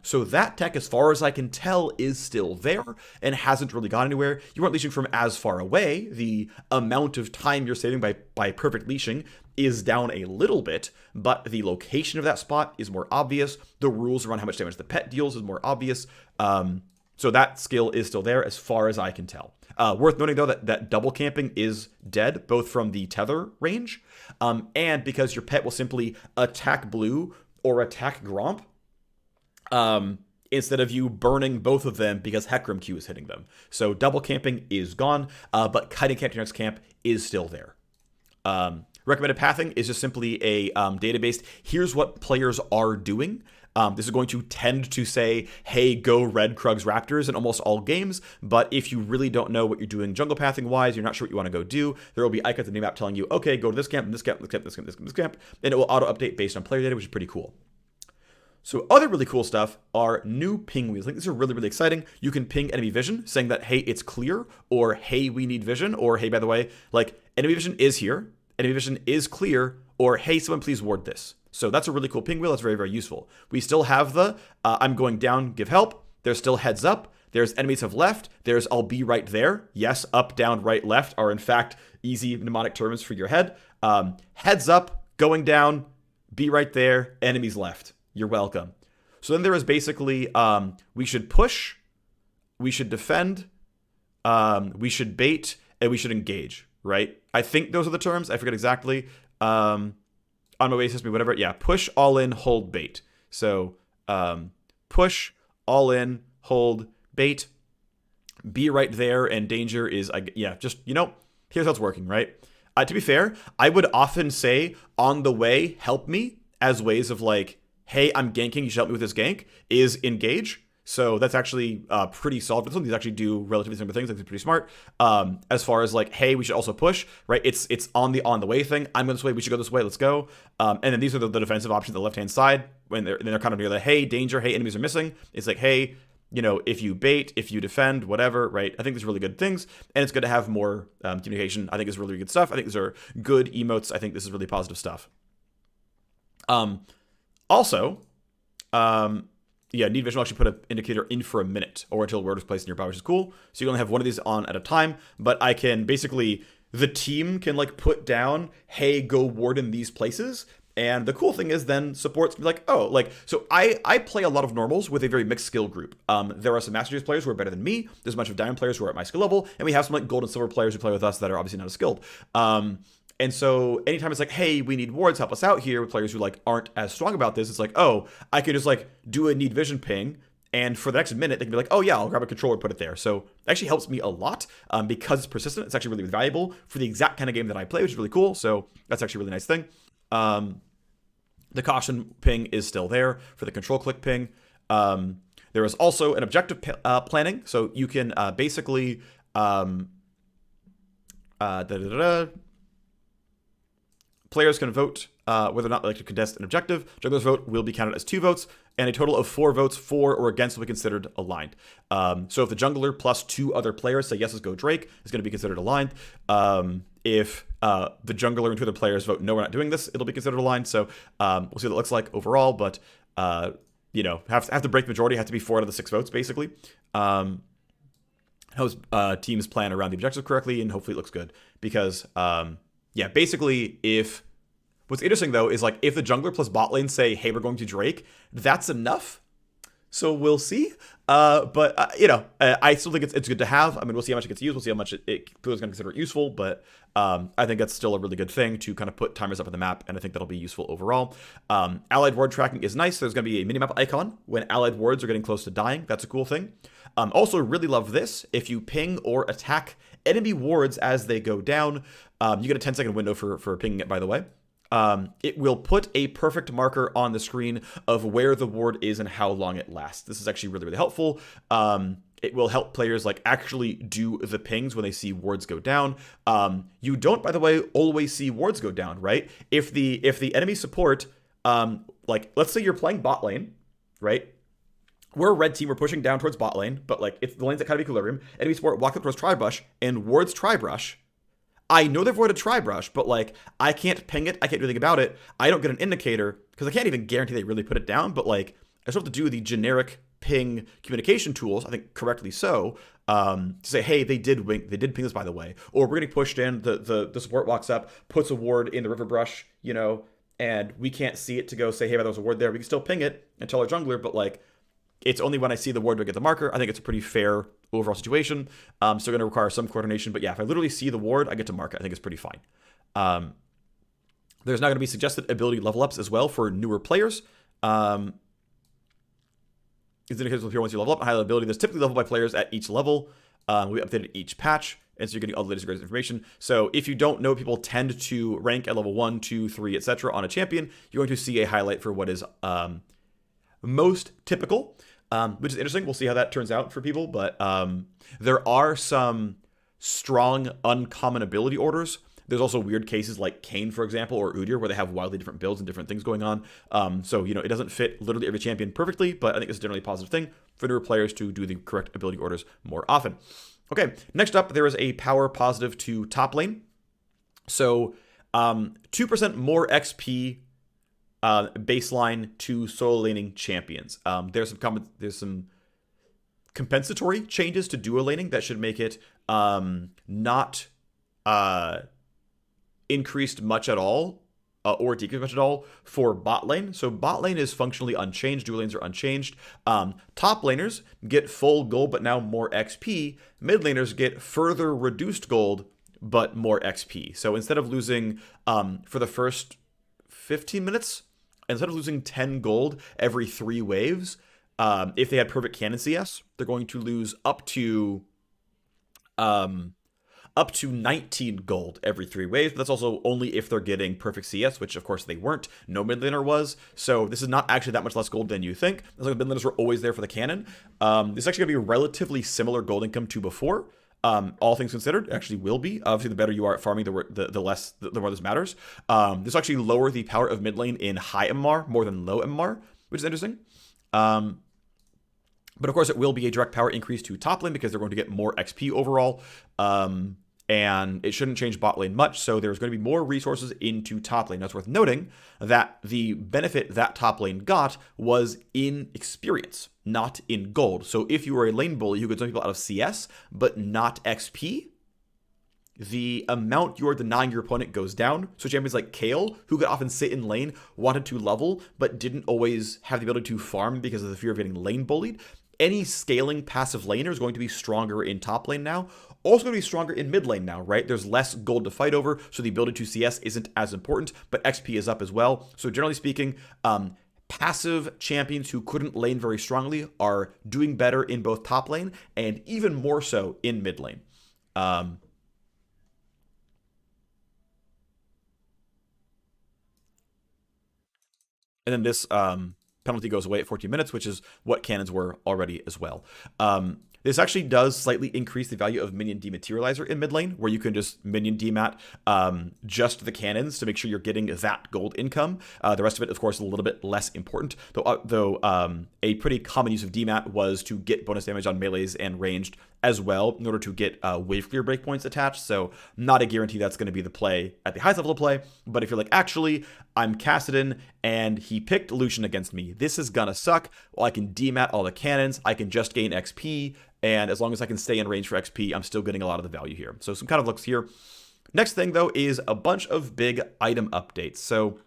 So that tech, as far as I can tell, is still there and hasn't really gone anywhere. You weren't leashing from as far away. The amount of time you're saving by perfect leashing is down a little bit, but the location of that spot is more obvious. The rules around how much damage the pet deals is more obvious. So that skill is still there as far as I can tell. Worth noting, though, that double camping is dead, both from the tether range, and because your pet will simply attack blue or attack Gromp, instead of you burning both of them because Hecarim Q is hitting them. So double camping is gone, but kiting camp to your next camp is still there. Recommended pathing is just simply a database. Here's what players are doing. This is going to tend to say, hey, go red Krugs Raptors in almost all games, but if you really don't know what you're doing jungle pathing wise, you're not sure what you want to go do, there will be icons in the map telling you, okay, go to this camp, this camp, this camp, this camp, this camp, and it will auto update based on player data, which is pretty cool. So other really cool stuff are new ping wheels. I think these are really, really exciting. You can ping enemy vision saying that, hey, it's clear, or hey, we need vision, or hey, by the way, like enemy vision is here, enemy vision is clear, or hey, someone please ward this. So that's a really cool ping wheel. That's very, very useful. We still have the I'm going down, give help. There's still heads up. There's enemies have left. There's I'll be right there. Yes, up, down, right, left are in fact easy mnemonic terms for your head. Heads up, going down, be right there, enemies left. You're welcome. So then there is basically we should push, we should defend, we should bait, and we should engage, right? I think those are the terms. I forget exactly. On my way system, whatever. Yeah, push, all in, hold, bait. So push, all in, hold, bait, be right there, and danger is, just, here's how it's working, right? To be fair, I would often say on the way, help me, as ways of like, hey, I'm ganking, you should help me with this gank, is engage. So that's actually pretty solid. These actually do relatively similar things. That's pretty smart. As far as like, hey, we should also push, right? It's on the way thing. I'm going this way. We should go this way. Let's go. And then these are the defensive options on the left hand side when they're kind of near the hey, danger, hey, enemies are missing. It's like, hey, if you bait, if you defend, whatever, right? I think these are really good things, and it's good to have more communication. I think is really good stuff. I think these are good emotes. I think this is really positive stuff. Also, need vision will actually put an indicator in for a minute or until a word is placed nearby, which is cool. So you can only have one of these on at a time, but I can basically, the team can like put down, hey, go ward in these places. And the cool thing is then supports like, oh, like, so I play a lot of normals with a very mixed skill group. There are some Master Chiefs players who are better than me. There's a bunch of Diamond players who are at my skill level. And we have some like gold and silver players who play with us that are obviously not as skilled. And so anytime it's like, hey, we need wards, help us out here with players who like aren't as strong about this, it's like, oh, I could just like do a need vision ping. And for the next minute, they can be like, oh yeah, I'll grab a controller, put it there. So it actually helps me a lot because it's persistent. It's actually really valuable for the exact kind of game that I play, which is really cool. So that's actually a really nice thing. The caution ping is still there for the control click ping. There is also an objective planning. So you can basically players can vote whether or not they like to contest an objective. Juggler's vote will be counted as 2 votes, and a total of 4 votes for or against will be considered aligned. So if the jungler plus 2 other players say yes, let's go Drake, it's going to be considered aligned. If the jungler and 2 other players vote no, we're not doing this, it'll be considered aligned. So we'll see what it looks like overall, but have to break majority, have to be 4 out of the 6 votes basically. Helps teams plan around the objective correctly, and hopefully it looks good because basically if what's interesting though is like if the jungler plus bot lane say, hey, we're going to Drake, that's enough. So we'll see. But I still think it's good to have. I mean, we'll see how much it gets used. We'll see how much people is going to consider it useful. But I think that's still a really good thing to kind of put timers up on the map, and I think that'll be useful overall. Allied ward tracking is nice. There's going to be a minimap icon when allied wards are getting close to dying. That's a cool thing. Also, really love this. If you ping or attack enemy wards as they go down, you get a 10-second window for pinging it, by the way. It will put a perfect marker on the screen of where the ward is and how long it lasts. This is actually really, really helpful. It will help players like actually do the pings when they see wards go down. You don't, by the way, always see wards go down, right? If the enemy support, like let's say you're playing bot lane, right? We're a red team, we're pushing down towards bot lane, but like if the lane's at kind of equilibrium, enemy support walk up towards Tribrush and wards Tribrush. I know they've avoided Tribrush, but like I can't ping it, I can't do anything about it. I don't get an indicator because I can't even guarantee they really put it down, but like I still have to do the generic ping communication tools, I think correctly so, to say, hey, they did ping this, by the way, or we're getting pushed in, the support walks up, puts a ward in the river brush, and we can't see it to go say, hey, there was a ward there. We can still ping it and tell our jungler, but like it's only when I see the ward do I get the marker. I think it's a pretty fair overall situation. Still going to require some coordination, but yeah, if I literally see the ward, I get to mark it. I think it's pretty fine. There's now going to be suggested ability level ups as well for newer players. It's indicators will appear once you level up. High ability that's typically leveled by players at each level. We updated each patch, and so you're getting all the latest greatest information. So if you don't know, people tend to rank at level 1, 2, 3, etc. on a champion. You're going to see a highlight for what is most typical, which is interesting. We'll see how that turns out for people, but there are some strong uncommon ability orders. There's also weird cases like Kayn, for example, or Udyr, where they have wildly different builds and different things going on. So, it doesn't fit literally every champion perfectly, but I think it's generally a positive thing for newer players to do the correct ability orders more often. Okay, next up, there is a power positive to top lane. So, 2% more XP baseline to solo laning champions. There's some compensatory changes to duo laning that should make it not increased much at all or decreased much at all for bot lane. So bot lane is functionally unchanged. Duo lanes are unchanged. Top laners get full gold but now more XP. Mid laners get further reduced gold but more XP. So instead of losing for the first 15 minutes, instead of losing 10 gold every 3 waves, if they had perfect cannon CS, they're going to lose up to 19 gold every 3 waves, but that's also only if they're getting perfect CS, which of course they weren't. No mid laner was, so this is not actually that much less gold than you think. As like the mid laners were always there for the cannon. This is actually going to be relatively similar gold income to before. All things considered, it actually will be. Obviously, the better you are at farming, the more this matters. This will actually lower the power of mid lane in high MMR more than low MMR, which is interesting. But of course, it will be a direct power increase to top lane because they're going to get more XP overall. And it shouldn't change bot lane much, so there's going to be more resources into top lane. Now, it's worth noting that the benefit that top lane got was in experience, not in gold. So if you were a lane bully who could send people out of CS, but not XP, the amount you're denying your opponent goes down. So champions like Kayle, who could often sit in lane, wanted to level, but didn't always have the ability to farm because of the fear of getting lane bullied. Any scaling passive laner is going to be stronger in top lane now. Also going to be stronger in mid lane now, right? There's less gold to fight over, so the ability to CS isn't as important, but XP is up as well. So generally speaking, passive champions who couldn't lane very strongly are doing better in both top lane and even more so in mid lane. And then this penalty goes away at 14 minutes, which is what cannons were already as well. This actually does slightly increase the value of Minion Dematerializer in mid lane, where you can just Minion Demat just the cannons to make sure you're getting that gold income. The rest of it, of course, is a little bit less important, though a pretty common use of Demat was to get bonus damage on melees and ranged as well in order to get wave clear breakpoints attached. So not a guarantee that's going to be the play at the highest level of play, but if you're like, actually, I'm Kassadin and he picked Lucian against me, this is gonna suck. Well, I can demat all the cannons, I can just gain XP, and as long as I can stay in range for XP, I'm still getting a lot of the value here. So some kind of looks here. Next thing, though, is a bunch of big item updates. So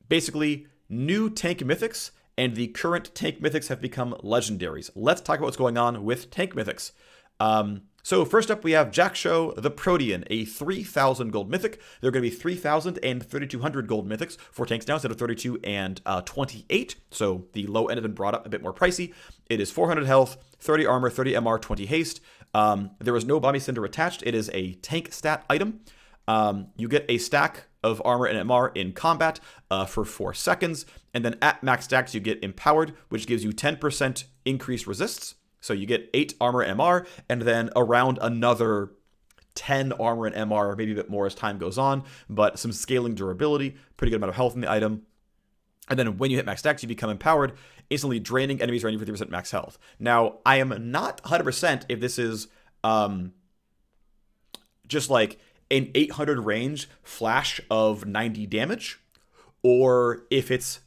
basically, new tank mythics and the current tank mythics have become legendaries. Let's talk about what's going on with tank mythics. So first up, we have Jackshow the Protean, a 3,000 gold mythic. There are going to be 3,000 and 3,200 gold mythics for tanks now instead of 32 and 28. So the low end has been brought up a bit more pricey. It is 400 health, 30 armor, 30 MR, 20 haste. There is no Bomby Cinder attached. It is a tank stat item. You get a stack of armor and MR in combat for 4 seconds. And then at max stacks, you get Empowered, which gives you 10% increased resists. So you get 8 armor and MR, and then around another 10 armor and MR, maybe a bit more as time goes on, but some scaling durability, pretty good amount of health in the item. And then when you hit max stacks, you become empowered, instantly draining enemies around you for 3% max health. Now, I am not 100% if this is just like an 800 range flash of 90 damage, or if it's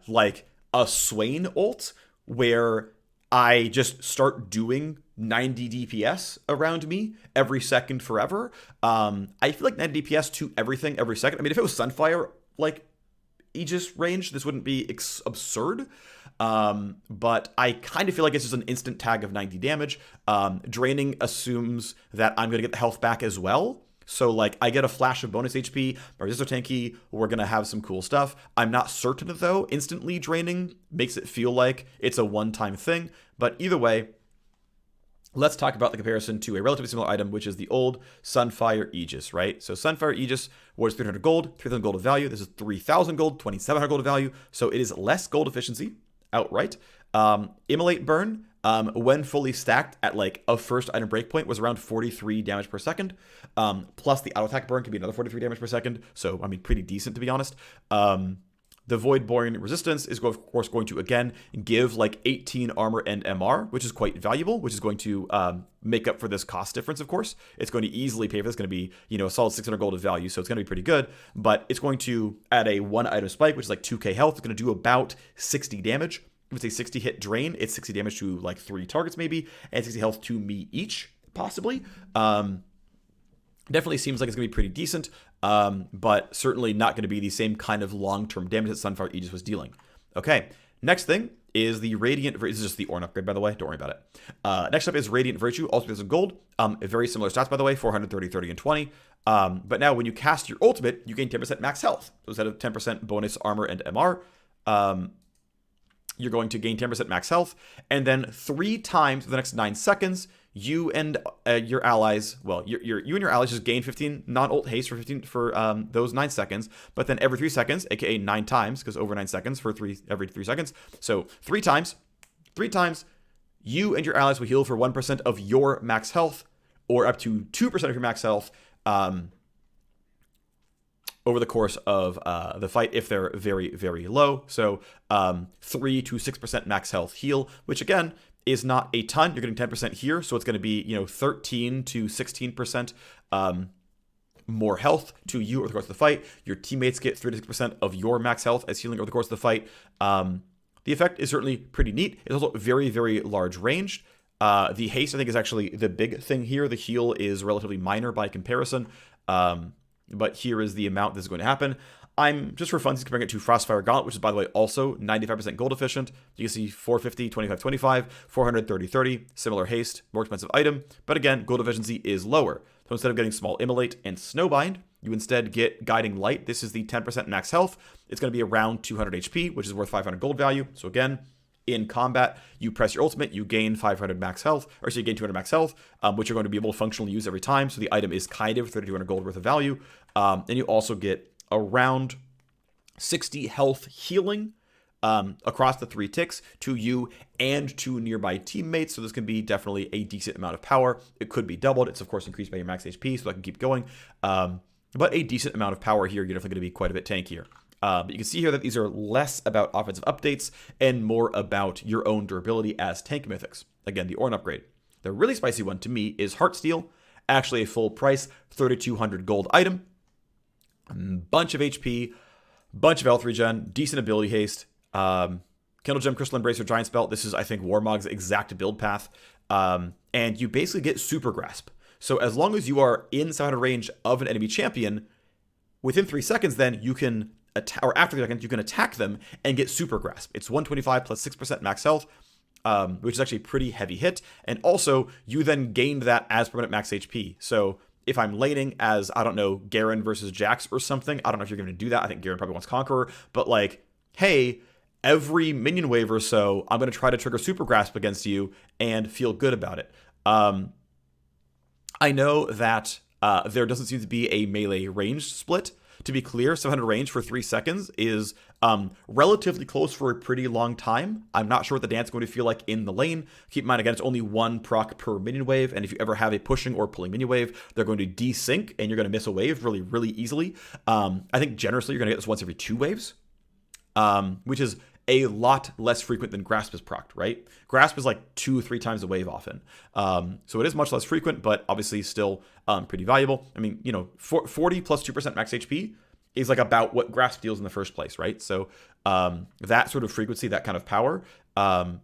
like a Swain ult where I just start doing 90 DPS around me every second forever. I feel like 90 DPS to everything every second. I mean, if it was Sunfire like Aegis range, this wouldn't be absurd. But I kind of feel like it's just an instant tag of 90 damage. Draining assumes that I'm going to get the health back as well. So, like, I get a flash of bonus HP, my resistor tanky, we're going to have some cool stuff. I'm not certain, though. Instantly draining makes it feel like it's a one-time thing. But either way, let's talk about the comparison to a relatively similar item, which is the old Sunfire Aegis, right? So Sunfire Aegis was 300 gold, 3,000 gold of value. This is 3,000 gold, 2,700 gold of value. So it is less gold efficiency outright. Immolate Burn, when fully stacked at like a first item breakpoint, was around 43 damage per second. Plus the auto attack burn can be another 43 damage per second. So, I mean, pretty decent to be honest. The Voidborn resistance is, of course, going to, again, give like 18 armor and MR, which is quite valuable, which is going to make up for this cost difference, of course. It's going to easily pay for this. It's going to be, you know, a solid 600 gold of value, so it's going to be pretty good. But it's going to add a 1-item spike, which is like 2k health. It's going to do about 60 damage. If it's a 60 hit drain, it's 60 damage to like 3 targets maybe, and 60 health to me each, possibly. Definitely seems like it's going to be pretty decent, but certainly not going to be the same kind of long-term damage that Sunfire Aegis was dealing. Okay, next thing is the Radiant... This is just the Ornn upgrade, by the way. Don't worry about it. Next up is Radiant Virtue, also because of gold. Very similar stats, by the way, 430, 30, and 20. But now when you cast your ultimate, you gain 10% max health. So instead of 10% bonus armor and MR, you're going to gain 10% max health, and then 3 times for the next 9 seconds, you and your allies, well, you and your allies just gain 15 non-ult haste for those 9 seconds, but then every 3 seconds, aka 9 times, because over 9 seconds for every 3 seconds, so 3 times, you and your allies will heal for 1% of your max health, or up to 2% of your max health, over the course of the fight if they're very, very low. So 3 to 6% max health heal, which again is not a ton. You're getting 10% here, so it's going to be, you know, 13 to 16% more health to you over the course of the fight. Your teammates get 3 to 6% of your max health as healing over the course of the fight. The effect is certainly pretty neat. It's also very, very large ranged. The haste, I think, is actually the big thing here. The heal is relatively minor by comparison. But here is the amount this is going to happen. I'm, just for fun, comparing it to Frostfire Gauntlet, which is, by the way, also 95% gold efficient. You can see 450, 25, 25, 400, 30, 30. Similar haste, more expensive item. But again, gold efficiency is lower. So instead of getting Small Immolate and Snowbind, you instead get Guiding Light. This is the 10% max health. It's going to be around 200 HP, which is worth 500 gold value. So again, in combat, you press your ultimate, you gain 500 max health, or so you gain 200 max health, which you're going to be able to functionally use every time. So the item is kind of 3,200 gold worth of value. And you also get around 60 health healing across the 3 ticks to you and to nearby teammates. So this can be definitely a decent amount of power. It could be doubled. It's, of course, increased by your max HP, so I can keep going. But a decent amount of power here. You're definitely going to be quite a bit tankier. But you can see here that these are less about offensive updates and more about your own durability as tank mythics. Again, the Ornn upgrade. The really spicy one to me is Heartsteel. Actually a full price, 3,200 gold item. Bunch of HP, bunch of health regen, decent ability haste. Kindle Gem, Crystal Embracer, Giant Spell. This is, I think, Warmog's exact build path. And you basically get Super Grasp. So as long as you are in 700 range of an enemy champion, within 3 seconds, then you can or after 3 seconds, you can attack them and get Super Grasp. It's 125 plus 6% max health, which is actually a pretty heavy hit. And also, you then gained that as permanent max HP. So if I'm laning as, I don't know, Garen versus Jax or something, I don't know if you're going to do that. I think Garen probably wants Conqueror. But like, hey, every minion wave or so, I'm going to try to trigger Super Grasp against you and feel good about it. I know that there doesn't seem to be a melee range split. To be clear, 700 range for 3 seconds is relatively close for a pretty long time. I'm not sure what the dance is going to feel like in the lane. Keep in mind, again, it's only 1 proc per minion wave, and if you ever have a pushing or pulling minion wave, they're going to desync, and you're going to miss a wave really, really easily. I think generously, you're going to get this once every 2 waves, which is a lot less frequent than Grasp is procced, right? Grasp is like 2-3 times a wave often. So it is much less frequent, but obviously still pretty valuable. I mean, 40 plus 2% max HP is like about what Grasp deals in the first place, right? So that sort of frequency, that kind of power, we'll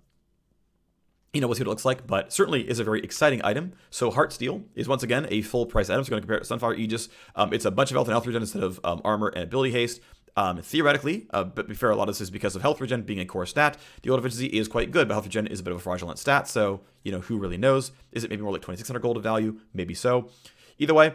see what it looks like, but certainly is a very exciting item. So Heartsteel is once again a full price item. So we're going to compare it to Sunfire Aegis. It's a bunch of health and health regen instead of armor and ability haste. Theoretically, but to be fair, a lot of this is because of health regen being a core stat. The old efficiency is quite good, but health regen is a bit of a fraudulent stat, so, who really knows? Is it maybe more like 2,600 gold of value? Maybe so. Either way,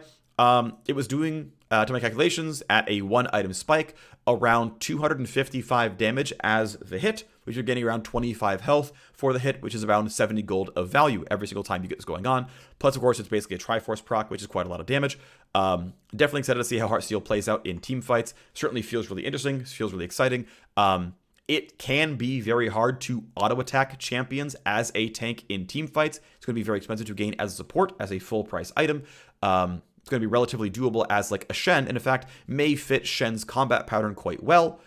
it was doing, to my calculations, at a 1-item spike, around 255 damage as the hit, which you're getting around 25 health for the hit, which is around 70 gold of value every single time you get this going on. Plus, of course, it's basically a Triforce proc, which is quite a lot of damage. Definitely excited to see how Heartsteel plays out in team fights. Certainly feels really interesting, feels really exciting. It can be very hard to auto-attack champions as a tank in team fights. It's going to be very expensive to gain as a support, as a full-price item. It's going to be relatively doable as like a Shen, and in fact, may fit Shen's combat pattern quite well.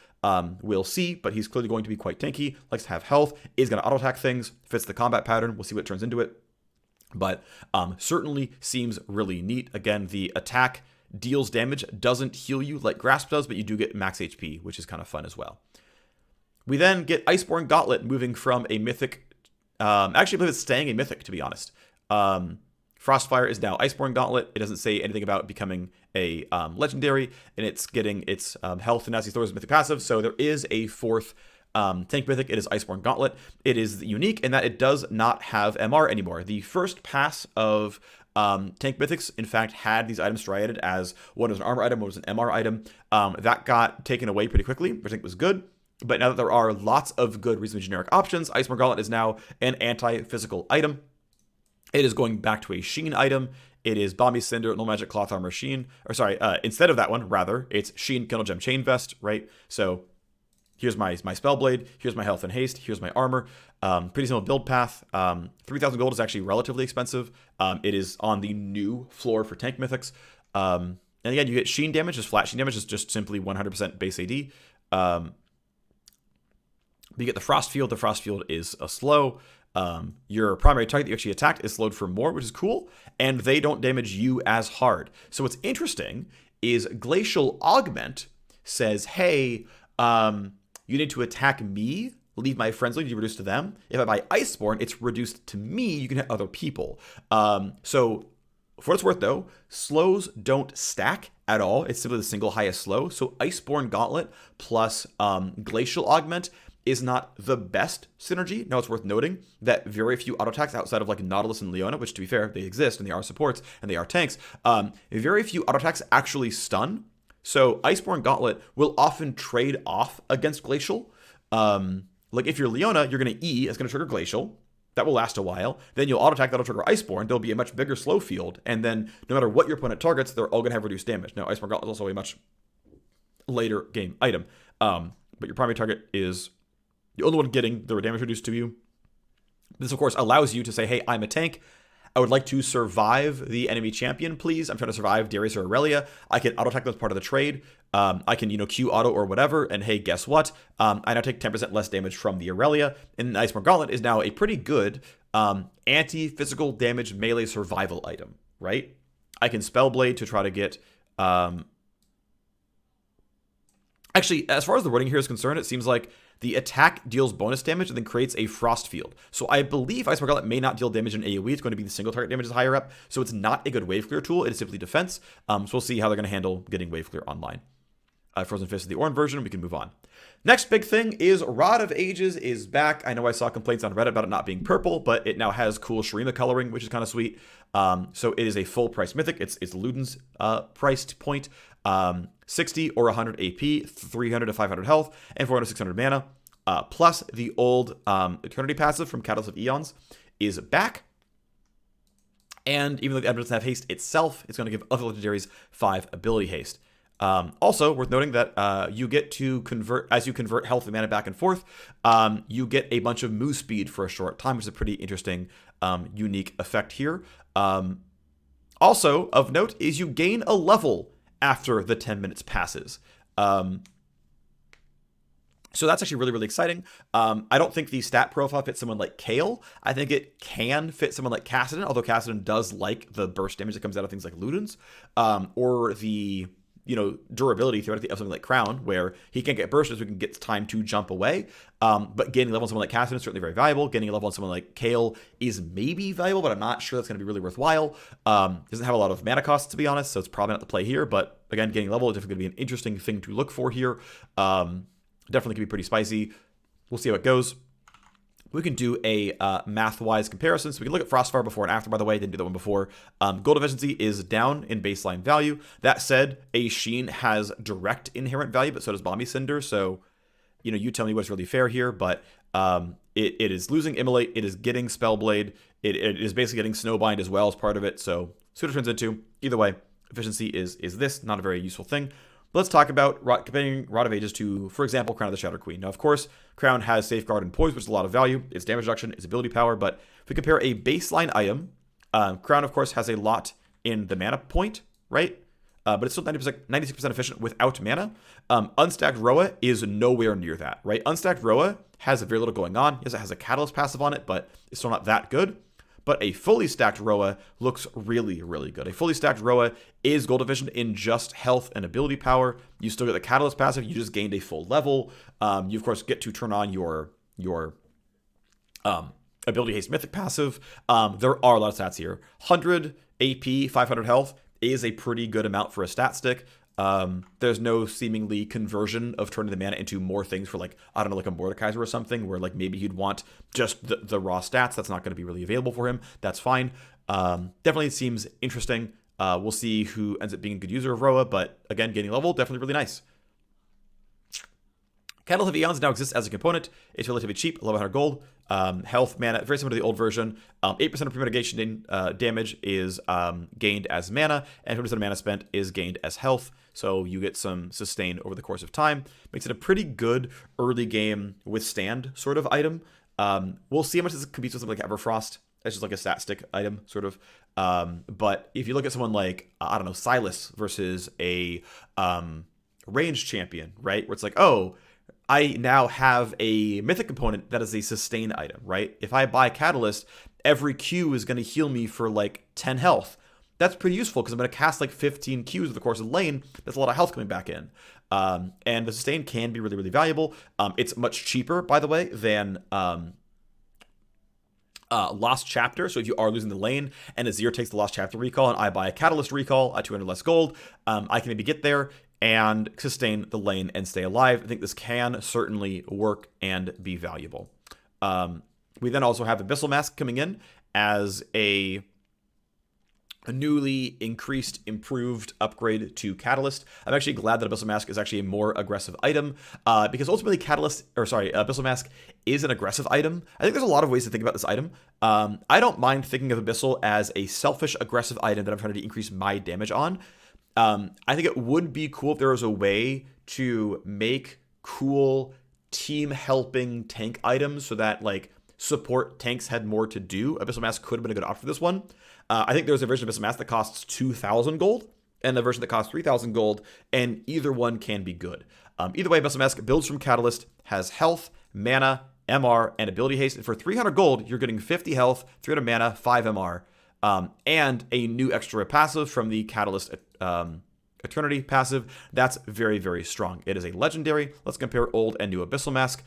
We'll see, but he's clearly going to be quite tanky, likes to have health, is going to auto-attack things, fits the combat pattern. We'll see what turns into it. But certainly seems really neat. Again, the attack deals damage, doesn't heal you like Grasp does, but you do get max HP, which is kind of fun as well. We then get Iceborne Gauntlet moving from a mythic, actually I believe it's staying a mythic, to be honest. Frostfire is now Iceborne Gauntlet. It doesn't say anything about becoming a legendary, and it's getting its health and Nasty Throws mythic passive, so there is a 4th tank mythic. It is Iceborne Gauntlet. It is unique in that it does not have MR anymore. The first pass of tank mythics, in fact, had these items striated as one was an armor item, one was an MR item. That got taken away pretty quickly, which I think was good. But now that there are lots of good, reasonably generic options, Iceborne Gauntlet is now an anti-physical item. It is going back to a Sheen item. It is Balmy Cinder, No Magic Cloth Armor Sheen. Or sorry, instead of that one, rather, it's Sheen Kindle Gem Chain Vest, right? So here's my Spellblade, here's my health and haste, here's my armor. Pretty simple build path. 3,000 gold is actually relatively expensive. It is on the new floor for tank mythics. And again, you get Sheen damage, just flat Sheen damage, is just simply 100% base AD. You get the Frost Field. The Frost Field is a slow. Your primary target that you actually attacked is slowed for more, which is cool, and they don't damage you as hard. So what's interesting is Glacial Augment says, hey, you need to attack me, leave my friends lead, you reduce to them. If I buy Iceborne, it's reduced to me, you can hit other people. So for what it's worth though, slows don't stack at all. It's simply the single highest slow. So Iceborne Gauntlet plus Glacial Augment is not the best synergy. Now, it's worth noting that very few auto attacks outside of like Nautilus and Leona, which to be fair, they exist and they are supports and they are tanks, very few auto attacks actually stun. So Iceborne Gauntlet will often trade off against Glacial. Like if you're Leona, you're going to E, it's going to trigger Glacial. That will last a while. Then you'll auto attack, that'll trigger Iceborne. There'll be a much bigger slow field. And then no matter what your opponent targets, they're all going to have reduced damage. Now, Iceborne Gauntlet is also a much later game item. But your primary target is the only one getting the damage reduced to you. This, of course, allows you to say, hey, I'm a tank. I would like to survive the enemy champion, please. I'm trying to survive Darius or Aurelia. I can auto-attack them as part of the trade. I can, Q auto or whatever. And hey, guess what? I now take 10% less damage from the Aurelia. And Iceborne Gauntlet is now a pretty good anti-physical damage melee survival item, right? I can Spellblade to try to get... Actually, as far as the wording here is concerned, it seems like the attack deals bonus damage and then creates a frost field. So I believe Iceborne Gauntlet may not deal damage in AoE. It's going to be the single target damage is higher up. So it's not a good wave clear tool. It is simply defense. So we'll see how they're going to handle getting wave clear online. Frozen Fist is the orange version. We can move on. Next big thing is Rod of Ages is back. I know I saw complaints on Reddit about it not being purple, but it now has cool Shurima coloring, which is kind of sweet. So it is a full price mythic. It's Luden's priced point. 60 or 100 AP, 300 to 500 health, and 400 to 600 mana. Plus the old Eternity passive from Catalyst of Eons is back. And even though the item doesn't have haste itself, it's going to give other legendaries 5 ability haste. Also, worth noting that you get to convert, as you convert health and mana back and forth, you get a bunch of move speed for a short time, which is a pretty interesting, unique effect here. Also, of note, is you gain a level after the 10 minutes passes. So that's actually really, really exciting. I don't think the stat profile fits someone like Kale. I think it can fit someone like Kassadin, although Kassadin does like the burst damage that comes out of things like Luden's, or the durability theoretically of something like Crown, where he can't get bursts, so he can get time to jump away. But gaining a level on someone like Kassadin is certainly very valuable. Getting a level on someone like Kale is maybe valuable, but I'm not sure that's going to be really worthwhile. Doesn't have a lot of mana costs, to be honest, so it's probably not the play here. But again, getting a level is definitely going to be an interesting thing to look for here. Definitely could be pretty spicy. We'll see how it goes. We can do a math-wise comparison. So we can look at Frostfire before and after, by the way. I didn't do that one before. Gold Efficiency is down in baseline value. That said, a Sheen has direct inherent value, but so does Bombi Cinder. So, you tell me what's really fair here. But it is losing Immolate. It is getting Spellblade. It is basically getting Snowbind as well as part of it. So, see what it turns into. Either way, efficiency is this. Not a very useful thing. Let's talk about comparing Rod of Ages to, for example, Crown of the Shattered Queen. Now, of course, Crown has Safeguard and Poise, which is a lot of value. Its damage reduction, its ability power. But if we compare a baseline item, Crown, of course, has a lot in the mana point, right? But it's still 96% efficient without mana. Unstacked Roa is nowhere near that, right? Unstacked Roa has very little going on. Yes, it has a Catalyst passive on it, but it's still not that good. But a fully stacked Roa looks really, really good. A fully stacked Roa is gold efficient in just health and ability power. You still get the Catalyst passive. You just gained a full level. You, of course, get to turn on your ability haste mythic passive. There are a lot of stats here. 100 AP, 500 health is a pretty good amount for a stat stick. There's no seemingly conversion of turning the mana into more things for, like, I don't know, like a Mordekaiser or something, where like maybe he'd want just the raw stats. That's not going to be really available for him. That's fine. Definitely seems interesting. We'll see who ends up being a good user of Roa, but again, gaining level, definitely really nice. Catalyst of Eons now exists as a component. It's relatively cheap, 1100 gold. Health, mana, very similar to the old version. 8% of pre-mitigation damage is gained as mana, and 20% of mana spent is gained as health. So you get some sustain over the course of time. Makes it a pretty good early game withstand sort of item. We'll see how much this competes with something like Everfrost. It's just like a stat stick item, sort of. But if you look at someone like, I don't know, Silas versus a ranged champion, right? Where it's like, oh, I now have a mythic component that is a sustain item, right? If I buy Catalyst, every Q is going to heal me for like 10 health. That's pretty useful because I'm going to cast like 15 Qs over the course of the lane. That's a lot of health coming back in. And the sustain can be really, really valuable. It's much cheaper, by the way, than Lost Chapter. So if you are losing the lane and Azir takes the Lost Chapter recall and I buy a Catalyst recall at 200 less gold, I can maybe get there and sustain the lane and stay alive. I think this can certainly work and be valuable. We then also have Abyssal Mask coming in as a newly increased, improved upgrade to Catalyst. I'm actually glad that Abyssal Mask is actually a more aggressive item, because ultimately Abyssal Mask is an aggressive item. I think there's a lot of ways to think about this item. I don't mind thinking of Abyssal as a selfish, aggressive item that I'm trying to increase my damage on. I think it would be cool if there was a way to make cool team helping tank items so that like support tanks had more to do. Abyssal Mask could have been a good option for this one. I think there's a version of Abyssal Mask that costs 2,000 gold and a version that costs 3,000 gold, and either one can be good. Either way, Abyssal Mask builds from Catalyst, has health, mana, MR, and ability haste. And for 300 gold, you're getting 50 health, 300 mana, 5 MR, and a new extra passive from the Catalyst Eternity passive. That's very, very strong. It is a legendary. Let's compare old and new Abyssal Mask.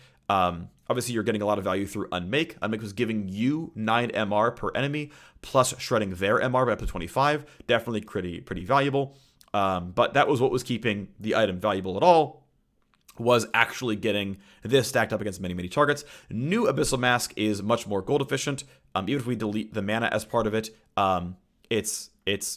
Obviously, you're getting a lot of value through Unmake. Unmake was giving you 9 MR per enemy, plus shredding their MR by up to 25. Definitely pretty valuable. But that was what was keeping the item valuable at all, was actually getting this stacked up against many, many targets. New Abyssal Mask is much more gold efficient. Even if we delete the mana as part of it, it's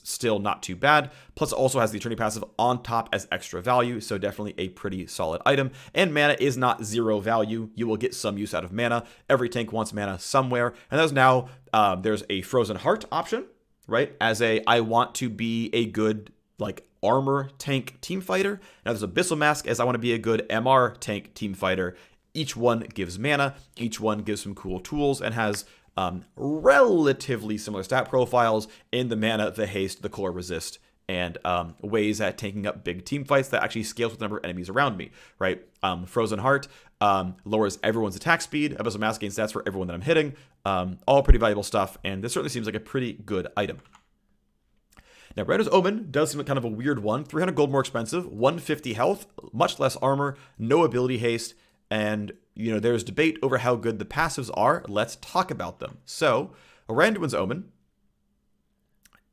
still not too bad. Plus, it also has the Eternity passive on top as extra value, so definitely a pretty solid item. And mana is not zero value. You will get some use out of mana. Every tank wants mana somewhere. And there's now, there's a Frozen Heart option, right? As I want to be a good, like, armor tank team fighter. Now there's Abyssal Mask as I want to be a good MR tank team fighter. Each one gives mana, each one gives some cool tools, and has relatively similar stat profiles in the mana, the haste, the core resist, and ways at taking up big team fights that actually scales with the number of enemies around me, right? Frozen Heart lowers everyone's attack speed. Abyssal Mask gains stats for everyone that I'm hitting. All pretty valuable stuff, and this certainly seems like a pretty good item. Now, Rando's Omen does seem like kind of a weird one. 300 gold more expensive, 150 health, much less armor, no ability haste, and, you know, there's debate over how good the passives are. Let's talk about them. So, Randuin's Omen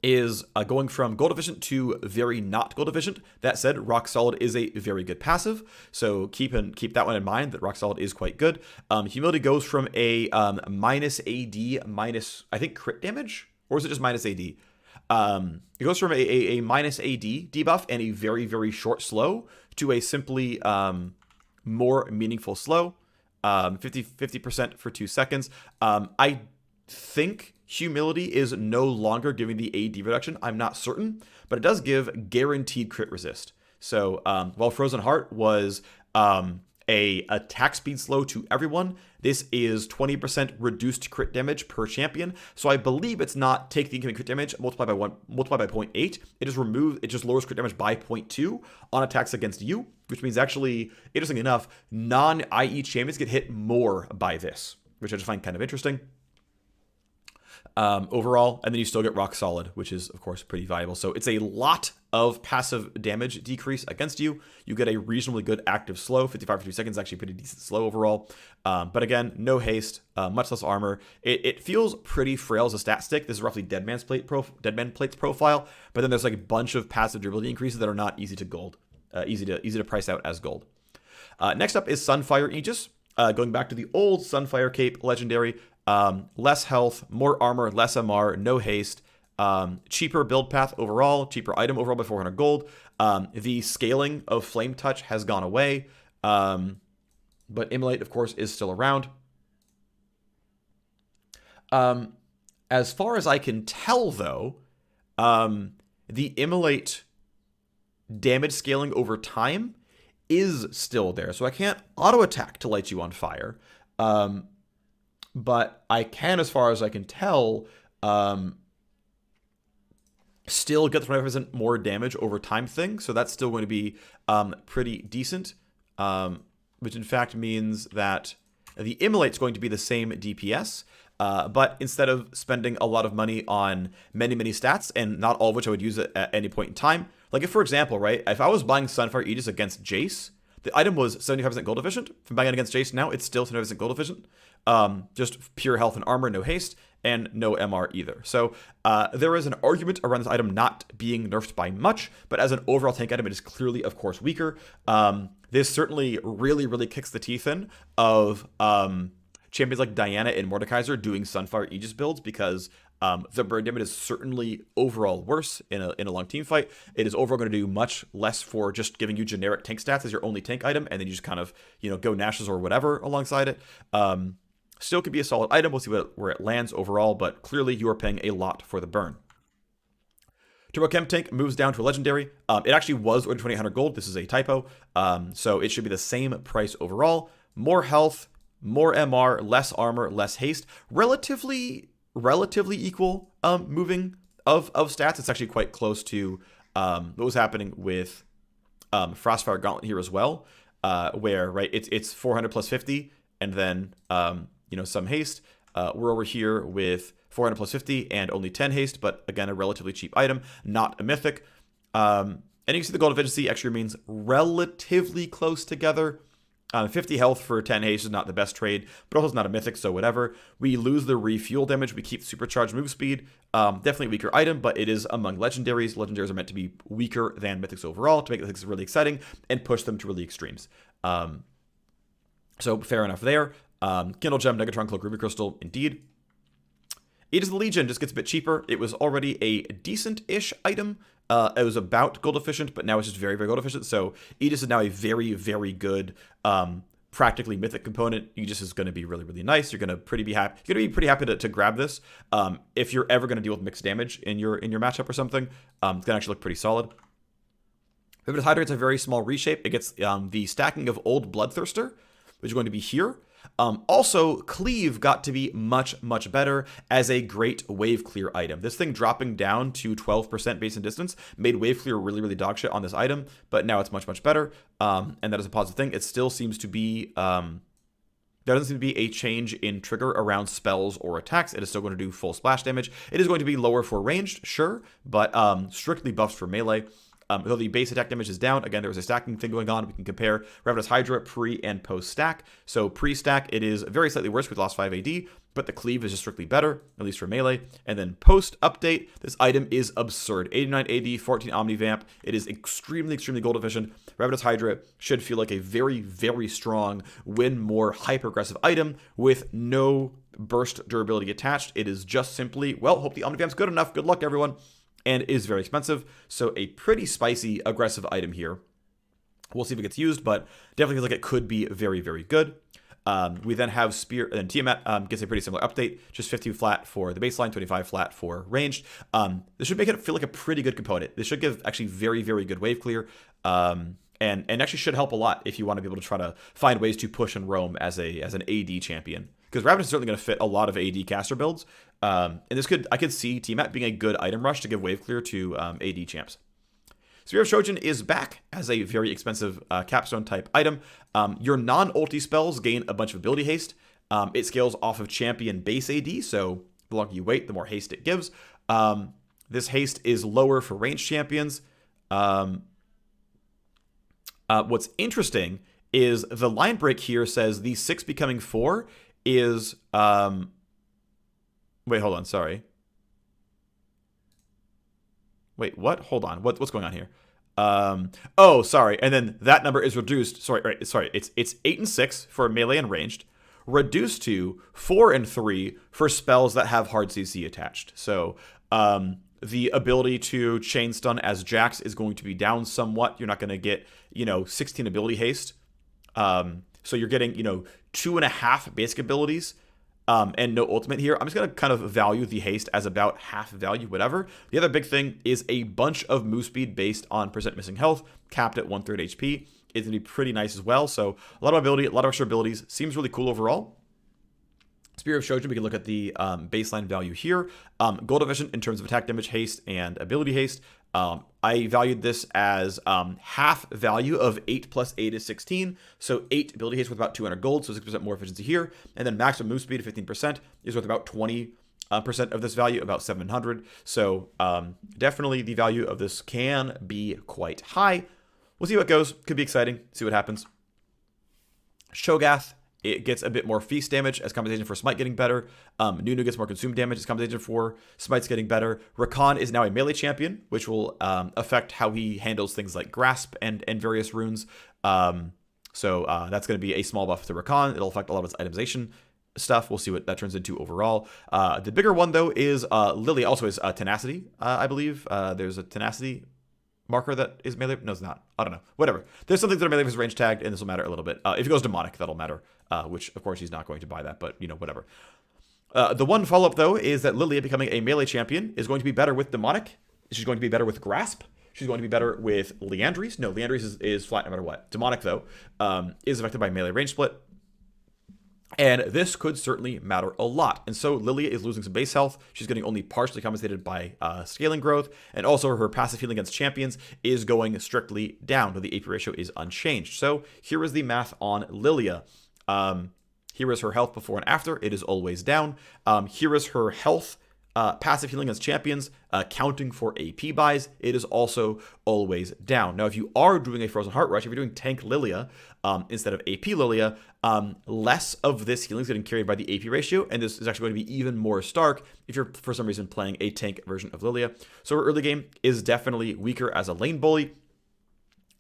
is going from gold efficient to very not gold efficient. That said, Rock Solid is a very good passive, so keep that one in mind, that Rock Solid is quite good. Humility goes from a minus AD, minus, I think, crit damage? Or is it just minus AD? It goes from a minus AD debuff and a very, very short slow to a simply more meaningful slow, 50% for 2 seconds. I think Humility is no longer giving the AD reduction. I'm not certain, but it does give guaranteed crit resist. So while Frozen Heart was a attack speed slow to everyone, this is 20% reduced crit damage per champion. So I believe it's not take the incoming crit damage, multiply by 0.8. It just lowers crit damage by 0.2 on attacks against you, which means actually, interestingly enough, non-IE champions get hit more by this, which I just find kind of interesting. Overall, and then you still get Rock Solid, which is, of course, pretty valuable. So it's a lot of passive damage decrease against you. You get a reasonably good active slow. 55 for 2 seconds, actually pretty decent slow overall. But again, no haste, much less armor. It feels pretty frail as a stat stick. This is roughly Dead Man's Plate's profile, but then there's like a bunch of passive durability increases that are not easy to gold, easy to price out as gold. Next up is Sunfire Aegis. Going back to the old Sunfire Cape legendary. Less health, more armor, less MR, no haste, cheaper build path overall, cheaper item overall by 400 gold. The scaling of Flame Touch has gone away, but Immolate, of course, is still around. As far as I can tell, though, the Immolate damage scaling over time is still there, so I can't auto-attack to light you on fire. But I can, as far as I can tell, still get the 25% more damage over time thing. So that's still going to be pretty decent, which in fact means that the Immolate's going to be the same DPS, but instead of spending a lot of money on many, many stats, and not all of which I would use at any point in time, like if, for example, right, if I was buying Sunfire Aegis against Jace, the item was 75% gold efficient. If I'm buying it against Jace now, it's still 75% gold efficient. Just pure health and armor, no haste, and no MR either. So there is an argument around this item not being nerfed by much, but as an overall tank item, it is clearly, of course, weaker. This certainly really, really kicks the teeth in of champions like Diana and Mordekaiser doing Sunfire Aegis builds, because the burn damage is certainly overall worse in a long team fight. It is overall going to do much less for just giving you generic tank stats as your only tank item, and then you just kind of, you know, go Nashes or whatever alongside it. Still could be a solid item. We'll see where it lands overall, but clearly you are paying a lot for the burn. Turbo Chemtech moves down to a legendary. It actually was ordered 2800 gold. This is a typo. So it should be the same price overall. More health, more MR, less armor, less haste. Relatively equal moving of stats. It's actually quite close to what was happening with Frostfire Gauntlet here as well, where, right, it's 400 plus 50, and then some haste. We're over here with 400 plus 50 and only 10 haste, but again, a relatively cheap item, not a mythic. And you can see the gold efficiency actually remains relatively close together. 50 health for 10 haste is not the best trade, but also it's not a mythic, so whatever. We lose the refuel damage. We keep supercharged move speed. Definitely a weaker item, but it is among legendaries. Legendaries are meant to be weaker than mythics overall to make mythics really exciting and push them to really extremes. So fair enough there. Kindle Gem, Negatron, Cloak, Ruby Crystal, indeed. Aegis of the Legion just gets a bit cheaper. It was already a decent-ish item. It was about gold efficient, but now it's just very, very gold efficient. So Aegis is now a very, very good, practically mythic component. Aegis is going to be really, really nice. You're going to be pretty happy to grab this. If you're ever going to deal with mixed damage in your matchup or something, it's going to actually look pretty solid. Vivid Hydrate's a very small reshape. It gets the stacking of Old Bloodthirster, which is going to be here. Also, Cleave got to be much, much better as a great wave clear item. This thing dropping down to 12% base and distance made wave clear really, really dog shit on this item, but now it's much, much better, and that is a positive thing. It still seems to be, there doesn't seem to be a change in trigger around spells or attacks. It is still going to do full splash damage. It is going to be lower for ranged, sure, but strictly buffs for melee. Though the base attack damage is down, again, there was a stacking thing going on. We can compare Ravenous Hydra pre and post stack. So pre-stack, it is very slightly worse with lost 5 AD, but the cleave is just strictly better, at least for melee. And then post-update, this item is absurd. 89 AD, 14 Omnivamp. It is extremely, extremely gold efficient. Ravenous Hydra should feel like a very, very strong, win more hyper-aggressive item with no burst durability attached. It is just simply, well, hope the Omnivamp's good enough. Good luck, everyone. And is very expensive, so a pretty spicy, aggressive item here. We'll see if it gets used, but definitely feels like it could be very, very good. We then have Spear, and Tiamat gets a pretty similar update, just 50 flat for the baseline, 25 flat for ranged. This should make it feel like a pretty good component. This should give actually very, very good wave clear, and actually should help a lot if you want to be able to try to find ways to push and roam as an AD champion. Because Ravenous is certainly going to fit a lot of AD caster builds. And I could see Tiamat being a good item rush to give wave clear to AD champs. Spear of Trojan is back as a very expensive capstone type item. Your non-ulti spells gain a bunch of ability haste. It scales off of champion base AD, so the longer you wait, the more haste it gives. This haste is lower for ranged champions. What's interesting is the line break here says the 6 becoming 4 is wait, hold on, sorry. Wait, what? Hold on. What's going on here? Oh, sorry. And then that number is reduced. Sorry. It's 8 and 6 for melee and ranged, reduced to 4 and 3 for spells that have hard CC attached. So, the ability to chain stun as Jax is going to be down somewhat. You're not going to get, 16 ability haste. So you're getting, 2.5 basic abilities, and no ultimate here. I'm just going to kind of value the haste as about half value, whatever. The other big thing is a bunch of move speed based on percent missing health, capped at 1/3 HP. It's going to be pretty nice as well. So a lot of ability, a lot of extra abilities. Seems really cool overall. Spear of Shojin, we can look at the baseline value here. Gold efficient in terms of attack damage, haste, and ability haste. I valued this as half value of 8 plus 8 is 16. So 8 ability haste with about 200 gold, so 6% more efficiency here. And then maximum move speed of 15% is worth about 20% of this value, about 700. So definitely the value of this can be quite high. We'll see what goes. Could be exciting. See what happens. Shogath. It gets a bit more feast damage as compensation for Smite getting better. Nunu gets more consume damage as compensation for Smite's getting better. Rakan is now a melee champion, which will affect how he handles things like Grasp and various runes. So that's going to be a small buff to Rakan. It'll affect a lot of its itemization stuff. We'll see what that turns into overall. The bigger one, though, is Lily also is Tenacity, I believe. There's a Tenacity marker that is melee. No, it's not. I don't know. Whatever. There's some things that are melee versus range tagged, and this will matter a little bit. If it goes demonic, that'll matter. Which of course he's not going to buy that, but whatever. The one follow-up though is that Lilia becoming a melee champion is going to be better with demonic. She's going to be better with grasp. She's going to be better with Liandry's. No, Liandry's is flat no matter what. Demonic though is affected by melee range split. And this could certainly matter a lot. And so Lilia is losing some base health. She's getting only partially compensated by scaling growth. And also her passive healing against champions is going strictly down, though the AP ratio is unchanged. So here is the math on Lilia. Here is her health before and after. It is always down. Here is her health passive healing as champions, counting for AP buys, it is also always down. Now, if you are doing a Frozen Heart Rush, if you're doing Tank Lilia instead of AP Lilia, less of this healing is getting carried by the AP ratio, and this is actually going to be even more stark if you're, for some reason, playing a tank version of Lilia. So our early game is definitely weaker as a lane bully.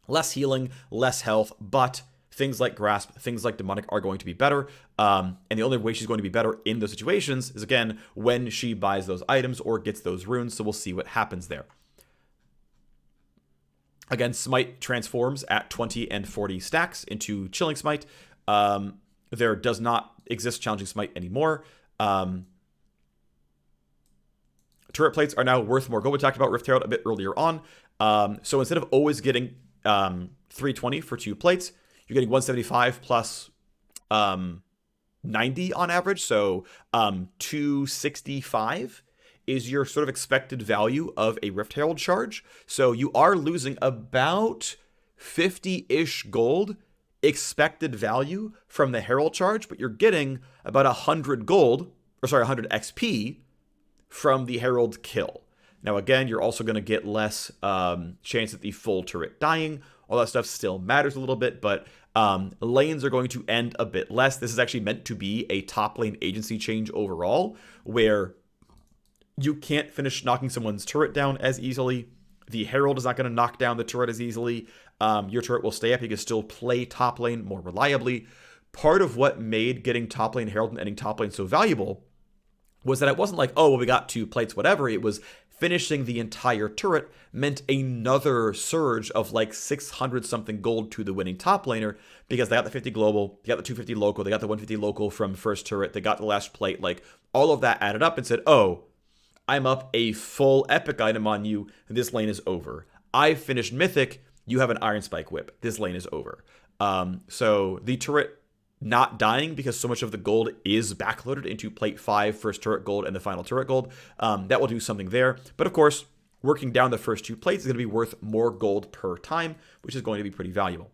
Less healing, less health, but things like Grasp, things like Demonic are going to be better. And the only way she's going to be better in those situations is, again, when she buys those items or gets those runes. So we'll see what happens there. Again, Smite transforms at 20 and 40 stacks into Chilling Smite. There does not exist Challenging Smite anymore. Turret plates are now worth more gold. We talked about Rift Herald a bit earlier on. So instead of always getting 320 for 2 plates, you're getting 175 plus 90 on average. So 265 is your sort of expected value of a Rift Herald charge. So you are losing about 50-ish gold expected value from the Herald charge, but you're getting about 100 gold, or sorry, 100 XP from the Herald kill. Now, again, you're also going to get less chance at the full turret dying. All that stuff still matters a little bit, but lanes are going to end a bit less. This is actually meant to be a top lane agency change overall, where you can't finish knocking someone's turret down as easily. The Herald is not going to knock down the turret as easily. Your turret will stay up. You can still play top lane more reliably. Part of what made getting top lane Herald and ending top lane so valuable was that it wasn't like, oh, well, we got 2 plates, whatever. It was finishing the entire turret meant another surge of like 600 something gold to the winning top laner, because they got the 50 global, they got the 250 local, they got the 150 local from first turret, they got the last plate. Like, all of that added up and said, oh, I'm up a full epic item on you. This lane is over. I finished mythic. You have an Iron Spike whip. This lane is over. So the turret not dying, because so much of the gold is backloaded into plate 5, first turret gold, and the final turret gold. That will do something there. But of course, working down the first 2 plates is going to be worth more gold per time, which is going to be pretty valuable.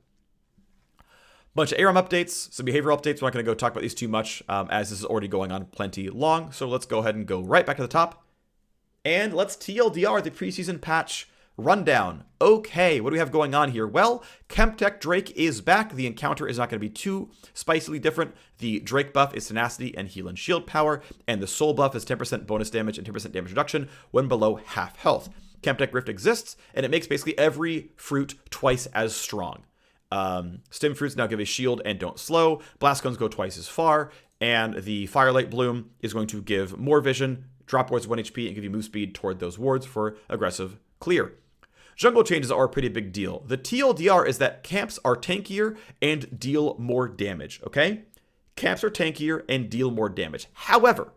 Bunch of ARAM updates, some behavioral updates. We're not going to go talk about these too much, as this is already going on plenty long. So let's go ahead and go right back to the top. And let's TLDR the preseason patch rundown. Okay, what do we have going on here? Well, Chemtech Drake is back. The encounter is not going to be too spicily different. The Drake buff is tenacity and heal and shield power, and the soul buff is 10% bonus damage and 10% damage reduction when below half health. Chemtech Rift exists, and it makes basically every fruit twice as strong. Stem fruits now give a shield and don't slow. Blast guns go twice as far, and the Firelight Bloom is going to give more vision, drop wards 1 HP, and give you move speed toward those wards for aggressive clear. Jungle changes are a pretty big deal. The TLDR is that camps are tankier and deal more damage, okay? Camps are tankier and deal more damage. However,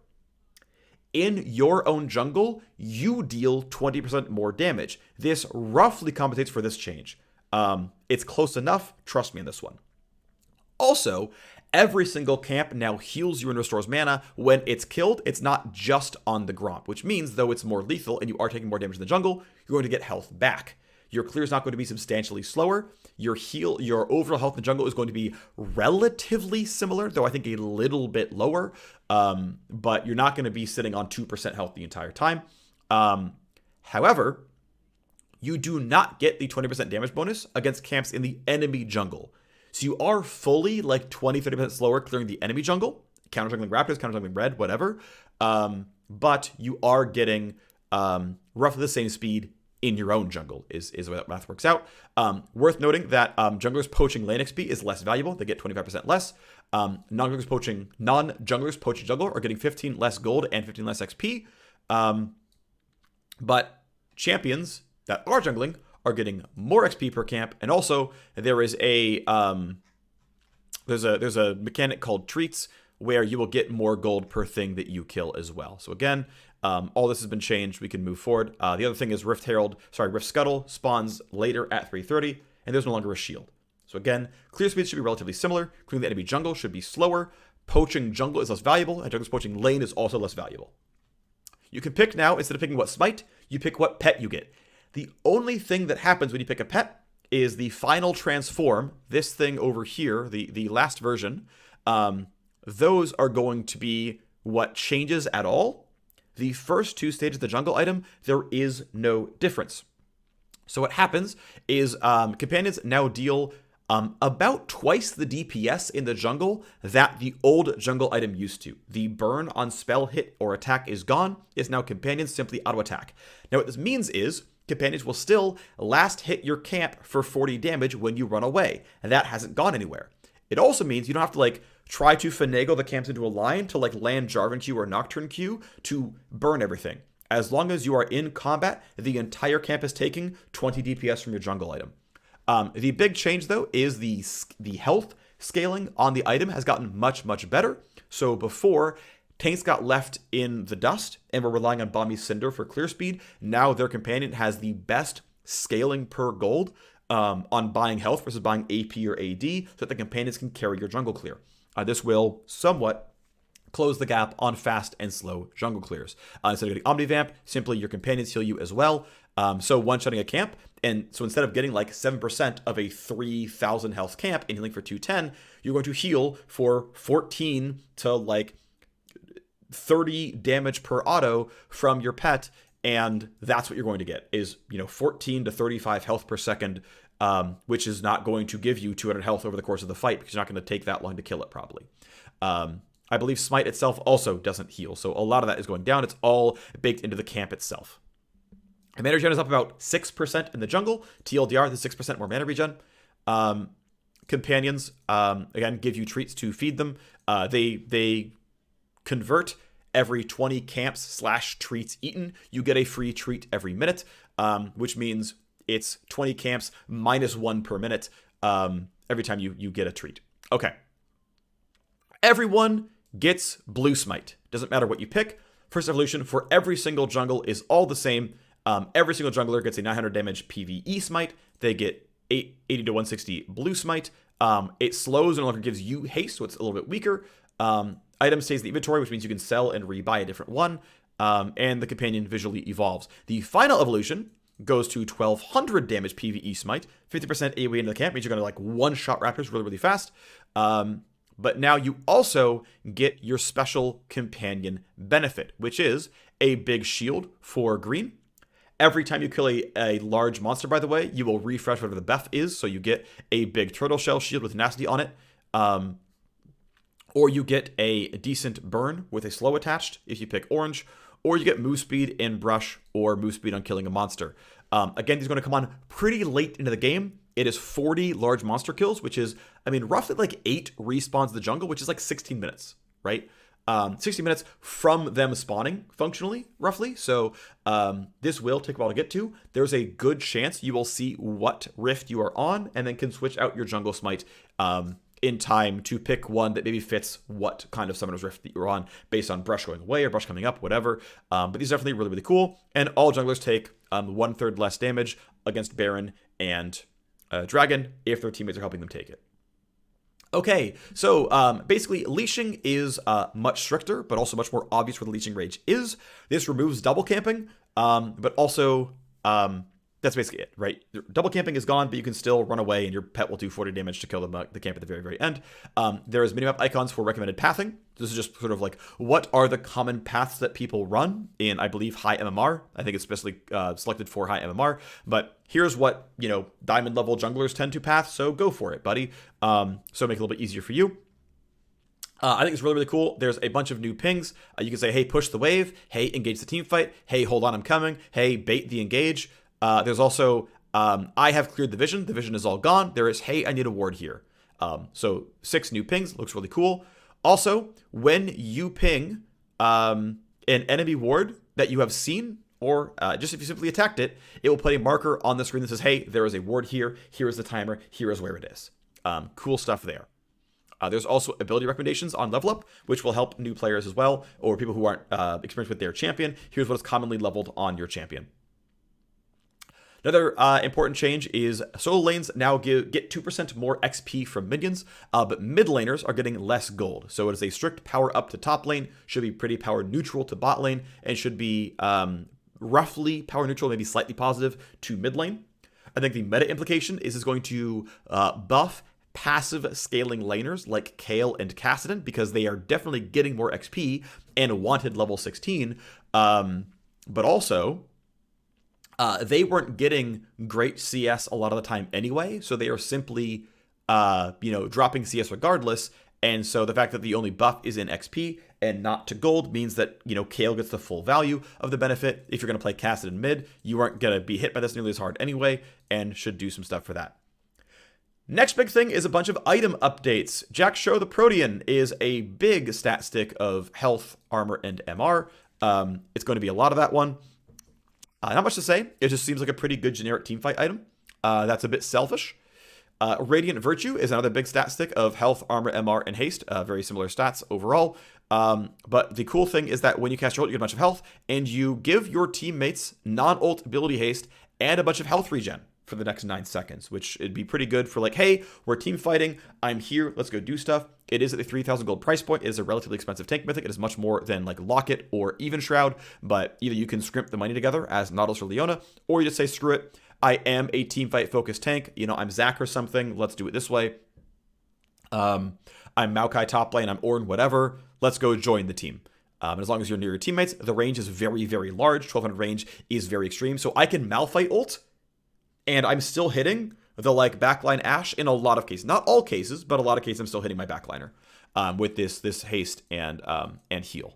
in your own jungle, you deal 20% more damage. This roughly compensates for this change. It's close enough. Trust me on this one. Also, every single camp now heals you and restores mana. When it's killed, it's not just on the Gromp, which means, though it's more lethal and you are taking more damage in the jungle, you're going to get health back. Your clear is not going to be substantially slower. Your overall health in the jungle is going to be relatively similar, though I think a little bit lower. But you're not going to be sitting on 2% health the entire time. However, you do not get the 20% damage bonus against camps in the enemy jungle. So you are fully like 20-30% slower clearing the enemy jungle, counter jungling Raptors, counter jungling Red, whatever. But you are getting roughly the same speed in your own jungle is the way that math works out. Worth noting that junglers poaching lane XP is less valuable. They get 25% less. Non-junglers poaching jungle are getting 15 less gold and 15 less XP. But champions that are jungling are getting more XP per camp, and also there is a there's a mechanic called treats where you will get more gold per thing that you kill as well. So again, all this has been changed. We can move forward. The other thing is Rift Scuttle spawns later at 3:30, and there's no longer a shield. So again, clear speed should be relatively similar. Clearing the enemy jungle should be slower. Poaching jungle is less valuable, and junglers poaching lane is also less valuable. You can pick now, instead of picking what smite, you pick what pet you get. The only thing that happens when you pick a pet is the final transform, this thing over here, the last version. Those are going to be what changes at all. the first 2 stages of the jungle item, there is no difference. So what happens is companions now deal about twice the DPS in the jungle that the old jungle item used to. The burn on spell hit or attack is gone. It's now companions simply auto attack. Now what this means is companions will still last hit your camp for 40 damage when you run away, and that hasn't gone anywhere. It also means you don't have to like try to finagle the camps into a line to like land Jarvan Q or Nocturne Q to burn everything. As long as you are in combat, the entire camp is taking 20 DPS from your jungle item. The big change, though, is the health scaling on the item has gotten much, much better. So before, tanks got left in the dust and were relying on Bomby Cinder for clear speed. Now their companion has the best scaling per gold on buying health versus buying AP or AD, so that the companions can carry your jungle clear. This will somewhat close the gap on fast and slow jungle clears. Instead of getting Omnivamp, simply your companions heal you as well. So one-shotting a camp, and so instead of getting like 7% of a 3,000 health camp and healing for 210, you're going to heal for 14 to like 30 damage per auto from your pet, and that's what you're going to get is, 14 to 35 health per second, which is not going to give you 200 health over the course of the fight because you're not going to take that long to kill it probably. I believe Smite itself also doesn't heal, so a lot of that is going down. It's all baked into the camp itself. Mana regen is up about 6% in the jungle. TLDR, the 6% more mana regen. Companions, again, give you treats to feed them. They convert every 20 camps / treats eaten. You get a free treat every minute, which means it's 20 camps minus 1 per minute every time you get a treat. Okay. Everyone gets Blue Smite. Doesn't matter what you pick. First evolution for every single jungle is all the same. Every single jungler gets a 900 damage PvE smite. They get 80 to 160 blue smite. It slows and no longer gives you haste, so it's a little bit weaker. Item stays in the inventory, which means you can sell and rebuy a different one. And the companion visually evolves. The final evolution goes to 1200 damage PvE smite. 50% AoE into the camp means you're going to like one-shot raptors really, really fast. But now you also get your special companion benefit, which is a big shield for green. Every time you kill a large monster, by the way, you will refresh whatever the buff is. So you get a big turtle shell shield with tenacity on it. Or you get a decent burn with a slow attached if you pick orange. Or you get move speed in brush or move speed on killing a monster. Again, these are going to come on pretty late into the game. It is 40 large monster kills, which is, roughly like 8 respawns in the jungle, which is like 16 minutes, right? 60 minutes from them spawning, functionally, roughly. So this will take a while to get to. There's a good chance you will see what rift you are on, and then can switch out your jungle smite in time to pick one that maybe fits what kind of summoner's rift that you're on, based on brush going away or brush coming up, whatever. But these are definitely really, really cool. And all junglers take 1/3 less damage against Baron and Dragon if their teammates are helping them take it. Okay, so basically, leashing is much stricter, but also much more obvious where the leashing rage is. This removes double camping, but also that's basically it, right? Double camping is gone, but you can still run away, and your pet will do 40 damage to kill the camp at the very, very end. There is minimap icons for recommended pathing. This is just sort of like, what are the common paths that people run in, I believe, high MMR. I think it's especially selected for high MMR, but here's what, diamond level junglers tend to path, so go for it, buddy. So make it a little bit easier for you. I think it's really, really cool. There's a bunch of new pings. You can say, hey, push the wave. Hey, engage the team fight. Hey, hold on, I'm coming. Hey, bait the engage. There's also, I have cleared the vision. The vision is all gone. There is, hey, I need a ward here. So 6 new pings. Looks really cool. Also, when you ping an enemy ward that you have seen, or just if you simply attacked it, it will put a marker on the screen that says, hey, there is a ward here. Here is the timer. Here is where it is. Cool stuff there. There's also ability recommendations on level up, which will help new players as well, or people who aren't experienced with their champion. Here's what is commonly leveled on your champion. Another important change is solo lanes now get 2% more XP from minions, but mid laners are getting less gold. So it is a strict power up to top lane, should be pretty power neutral to bot lane, and should be roughly power neutral, maybe slightly positive to mid lane. I think the meta implication is it's going to buff passive scaling laners like Kale and Kassadin, because they are definitely getting more XP and wanted level 16. But also, they weren't getting great CS a lot of the time anyway, so they are simply, dropping CS regardless. And so the fact that the only buff is in XP and not to gold means that, Kale gets the full value of the benefit. If you're going to play Kassadin mid, you aren't going to be hit by this nearly as hard anyway, and should do some stuff for that. Next big thing is a bunch of item updates. Jack Show the Protean is a big stat stick of health, armor, and MR. It's going to be a lot of that one. Not much to say. It just seems like a pretty good generic teamfight item. That's a bit selfish. Radiant Virtue is another big stat stick of health, armor, MR, and haste. Very similar stats overall. But the cool thing is that when you cast your ult, you get a bunch of health, and you give your teammates non-ult ability haste and a bunch of health regen for the next 9 seconds, which it'd be pretty good for like, hey, we're team fighting, I'm here, let's go do stuff. It is at the 3,000 gold price point. It is a relatively expensive tank mythic. It is much more than like Locket or even Shroud, but either you can scrimp the money together as Nautilus or Leona, or you just say, screw it, I am a team fight focused tank. I'm Zac or something, let's do it this way. I'm Maokai top lane, I'm Ornn, whatever, let's go join the team. And as long as you're near your teammates, the range is very, very large. 1200 range is very extreme. So I can Malphite ult, and I'm still hitting the like backline Ashe in a lot of cases. Not all cases, but a lot of cases I'm still hitting my backliner with this haste and heal.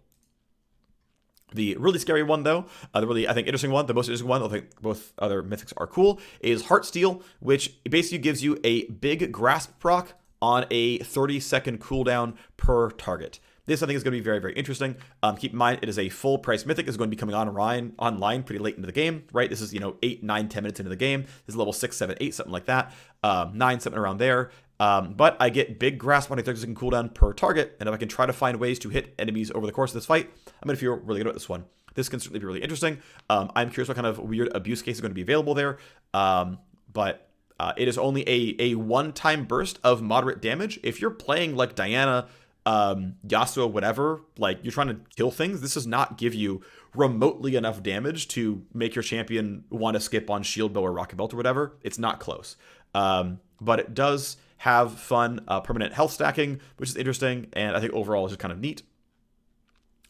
The really scary one, though, the really, I think, interesting one, the most interesting one, I think both other mythics are cool, is Heartsteel, which basically gives you a big grasp proc on a 30-second cooldown per target. This, I think, is going to be very, very interesting. Keep in mind, it is a full price mythic. It's going to be coming online pretty late into the game, right? This is, 8, 9, 10 minutes into the game. This is level 6, 7, 8, something like that. 9, something around there. But I get big grasp on a 30-second cooldown per target, and if I can try to find ways to hit enemies over the course of this fight, I'm going to feel really good about this one. This can certainly be really interesting. I'm curious what kind of weird abuse case is going to be available there. But it is only a one-time burst of moderate damage. If you're playing like Diana, Yasuo, whatever, like you're trying to kill things, this does not give you remotely enough damage to make your champion want to skip on shield bow or rocket belt or whatever. It's not close. But it does have fun permanent health stacking, which is interesting, and I think overall is just kind of neat.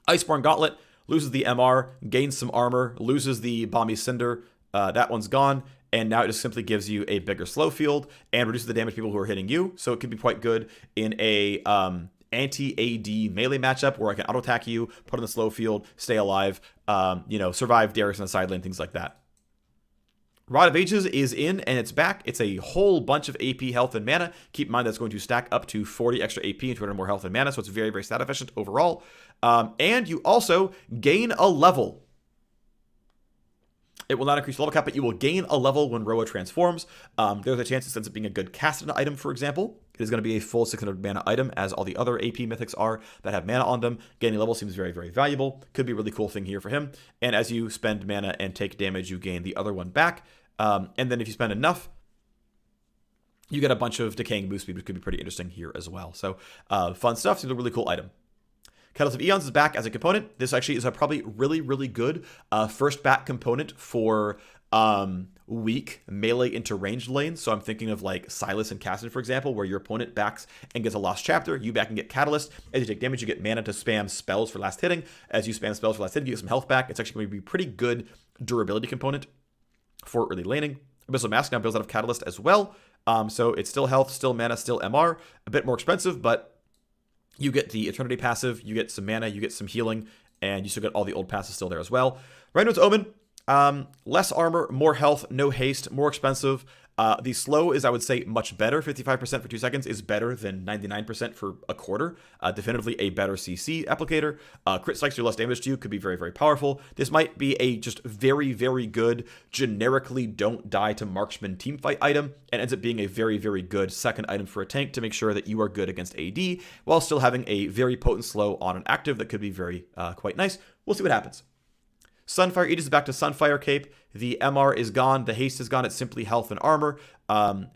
Iceborne Gauntlet loses the MR, gains some armor, loses the Balmy Cinder. That one's gone, and now it just simply gives you a bigger slow field and reduces the damage people who are hitting you. So it can be quite good in a anti-AD melee matchup where I can auto-attack you, put on the slow field, stay alive, survive Darius in the side lane, things like that. Rod of Ages is in and it's back. It's a whole bunch of AP, health, and mana. Keep in mind that's going to stack up to 40 extra AP and 200 more health and mana, so it's very, very stat efficient overall. And you also gain a level. It will not increase level cap, but you will gain a level when Roa transforms. There's a chance it ends up being a good Kassadin item, for example. It is going to be a full 600 mana item, as all the other AP mythics are that have mana on them. Gaining level seems very, very valuable. Could be a really cool thing here for him. And as you spend mana and take damage, you gain the other one back. And then if you spend enough, you get a bunch of decaying boost speed, which could be pretty interesting here as well. So fun stuff. Seems a really cool item. Catalyst of Eons is back as a component. This actually is a probably really, really good first back component for weak melee into ranged lanes. So I'm thinking of like Silas and Kassadin, for example, where your opponent backs and gets a lost chapter. You back and get Catalyst. As you take damage, you get mana to spam spells for last hitting. As you spam spells for last hitting, you get some health back. It's actually going to be a pretty good durability component for early laning. Abyssal Mask now builds out of Catalyst as well. So it's still health, still mana, still MR. A bit more expensive, but you get the Eternity passive, you get some mana, you get some healing, and you still get all the old passes still there as well. Rhino's Omen, less armor, more health, no haste, more expensive. The slow is, I would say, much better. 55% for 2 seconds is better than 99% for a quarter. Definitively a better CC applicator. Crit strikes do less damage to you, could be very, very powerful. This might be a just very, very good, generically don't die to marksman teamfight item, and ends up being a very, very good second item for a tank to make sure that you are good against AD, while still having a very potent slow on an active that could be very, quite nice. We'll see what happens. Sunfire Aegis is back to Sunfire Cape. The MR is gone. The haste is gone. It's simply health and armor.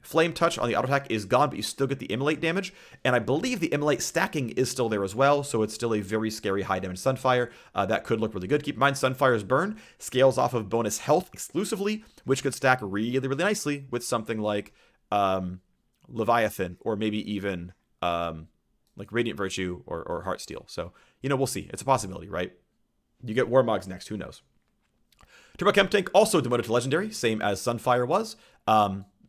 Flame Touch on the auto attack is gone, but you still get the Immolate damage. And I believe the Immolate stacking is still there as well, so it's still a very scary high damage Sunfire. That could look really good. Keep in mind, Sunfire's burn scales off of bonus health exclusively, which could stack really, really nicely with something like Leviathan, or maybe even like Radiant Virtue or Heartsteel. So, we'll see. It's a possibility, right? You get Warmogs next, who knows? Turbo Chemtech also demoted to Legendary, same as Sunfire was.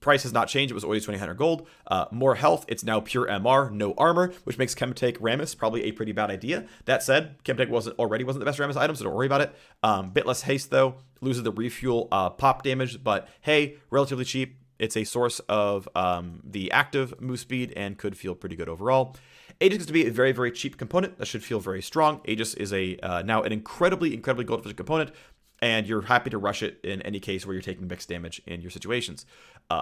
Price has not changed. It was always 2,800 gold. More health. It's now pure MR, no armor, which makes Chemtech Rammus probably a pretty bad idea. That said, Chemtech wasn't the best Rammus item, so don't worry about it. Bit less haste, though. Loses the refuel pop damage, but hey, relatively cheap. It's a source of the active move speed and could feel pretty good overall. Aegis is to be a very, very cheap component that should feel very strong. Aegis is now an incredibly gold efficient component, and you're happy to rush it in any case where you're taking mixed damage in your situations.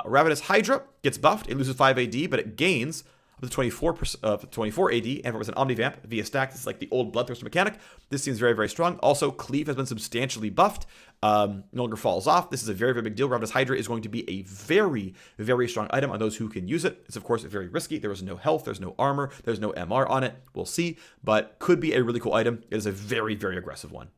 Ravenous Hydra gets buffed. It loses 5 AD, but it gains up to 24 AD, and if it was an Omnivamp via stack, this is like the old Bloodthirster mechanic. This seems very, very strong. Also, Cleave has been substantially buffed. No longer falls off. This is a very, very big deal. Ravenous Hydra is going to be a very, very strong item on those who can use it. It's, of course, very risky. There is no health. There's no armor. There's no MR on it. We'll see, but could be a really cool item. It is a very, very aggressive one.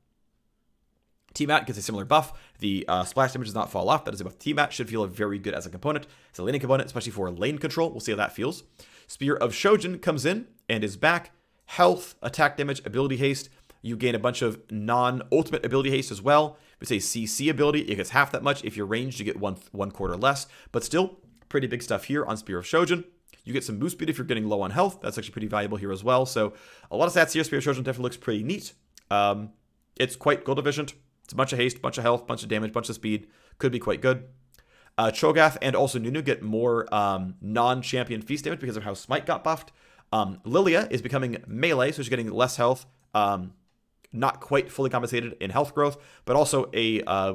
T-Mat gets a similar buff. The splash damage does not fall off. That is a buff. T-Mat should feel very good as a component. It's a laning component, especially for lane control. We'll see how that feels. Spear of Shojin comes in and is back. Health, attack damage, ability haste. You gain a bunch of non-ultimate ability haste as well. If it's a CC ability, it gets half that much. If you're ranged, you get one quarter less. But still, pretty big stuff here on Spear of Shojin. You get some move speed if you're getting low on health. That's actually pretty valuable here as well. So a lot of stats here. Spear of Shojin definitely looks pretty neat. It's quite gold efficient. It's a bunch of haste, bunch of health, bunch of damage, bunch of speed. Could be quite good. Cho'Gath and also Nunu get more non-champion feast damage because of how Smite got buffed. Lilia is becoming melee, so she's getting less health. Not quite fully compensated in health growth, but also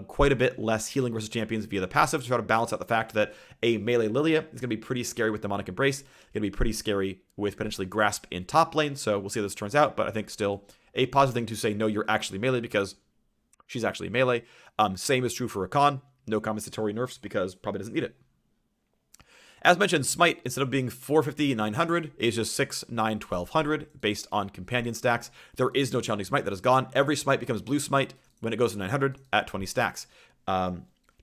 quite a bit less healing versus champions via the passive to try to balance out the fact that a melee Lilia is going to be pretty scary with Demonic Embrace. Going to be pretty scary with potentially Grasp in top lane, so we'll see how this turns out, but I think still a positive thing to say, no, you're actually melee because she's actually melee. Same is true for Rakan. No compensatory nerfs because probably doesn't need it. As mentioned, Smite, instead of being 450, 900, is just 6, 9, 1200 based on companion stacks. There is no challenging Smite that is gone. Every Smite becomes blue Smite when it goes to 900 at 20 stacks.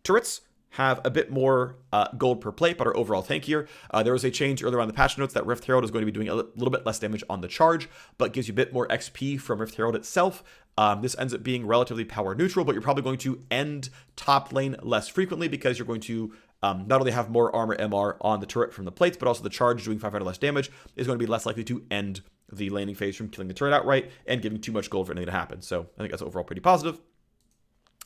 Turrets have a bit more gold per plate, but are overall tankier. There was a change earlier on the patch notes that Rift Herald is going to be doing a little bit less damage on the charge, but gives you a bit more XP from Rift Herald itself. This ends up being relatively power neutral, but you're probably going to end top lane less frequently because you're going to not only have more armor MR on the turret from the plates, but also the charge doing 500 less damage is going to be less likely to end the laning phase from killing the turret outright and giving too much gold for anything to happen. So I think that's overall pretty positive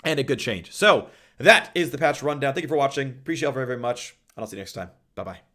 and a good change. So that is the patch rundown. Thank you for watching. Appreciate it very, very much. And I'll see you next time. Bye-bye.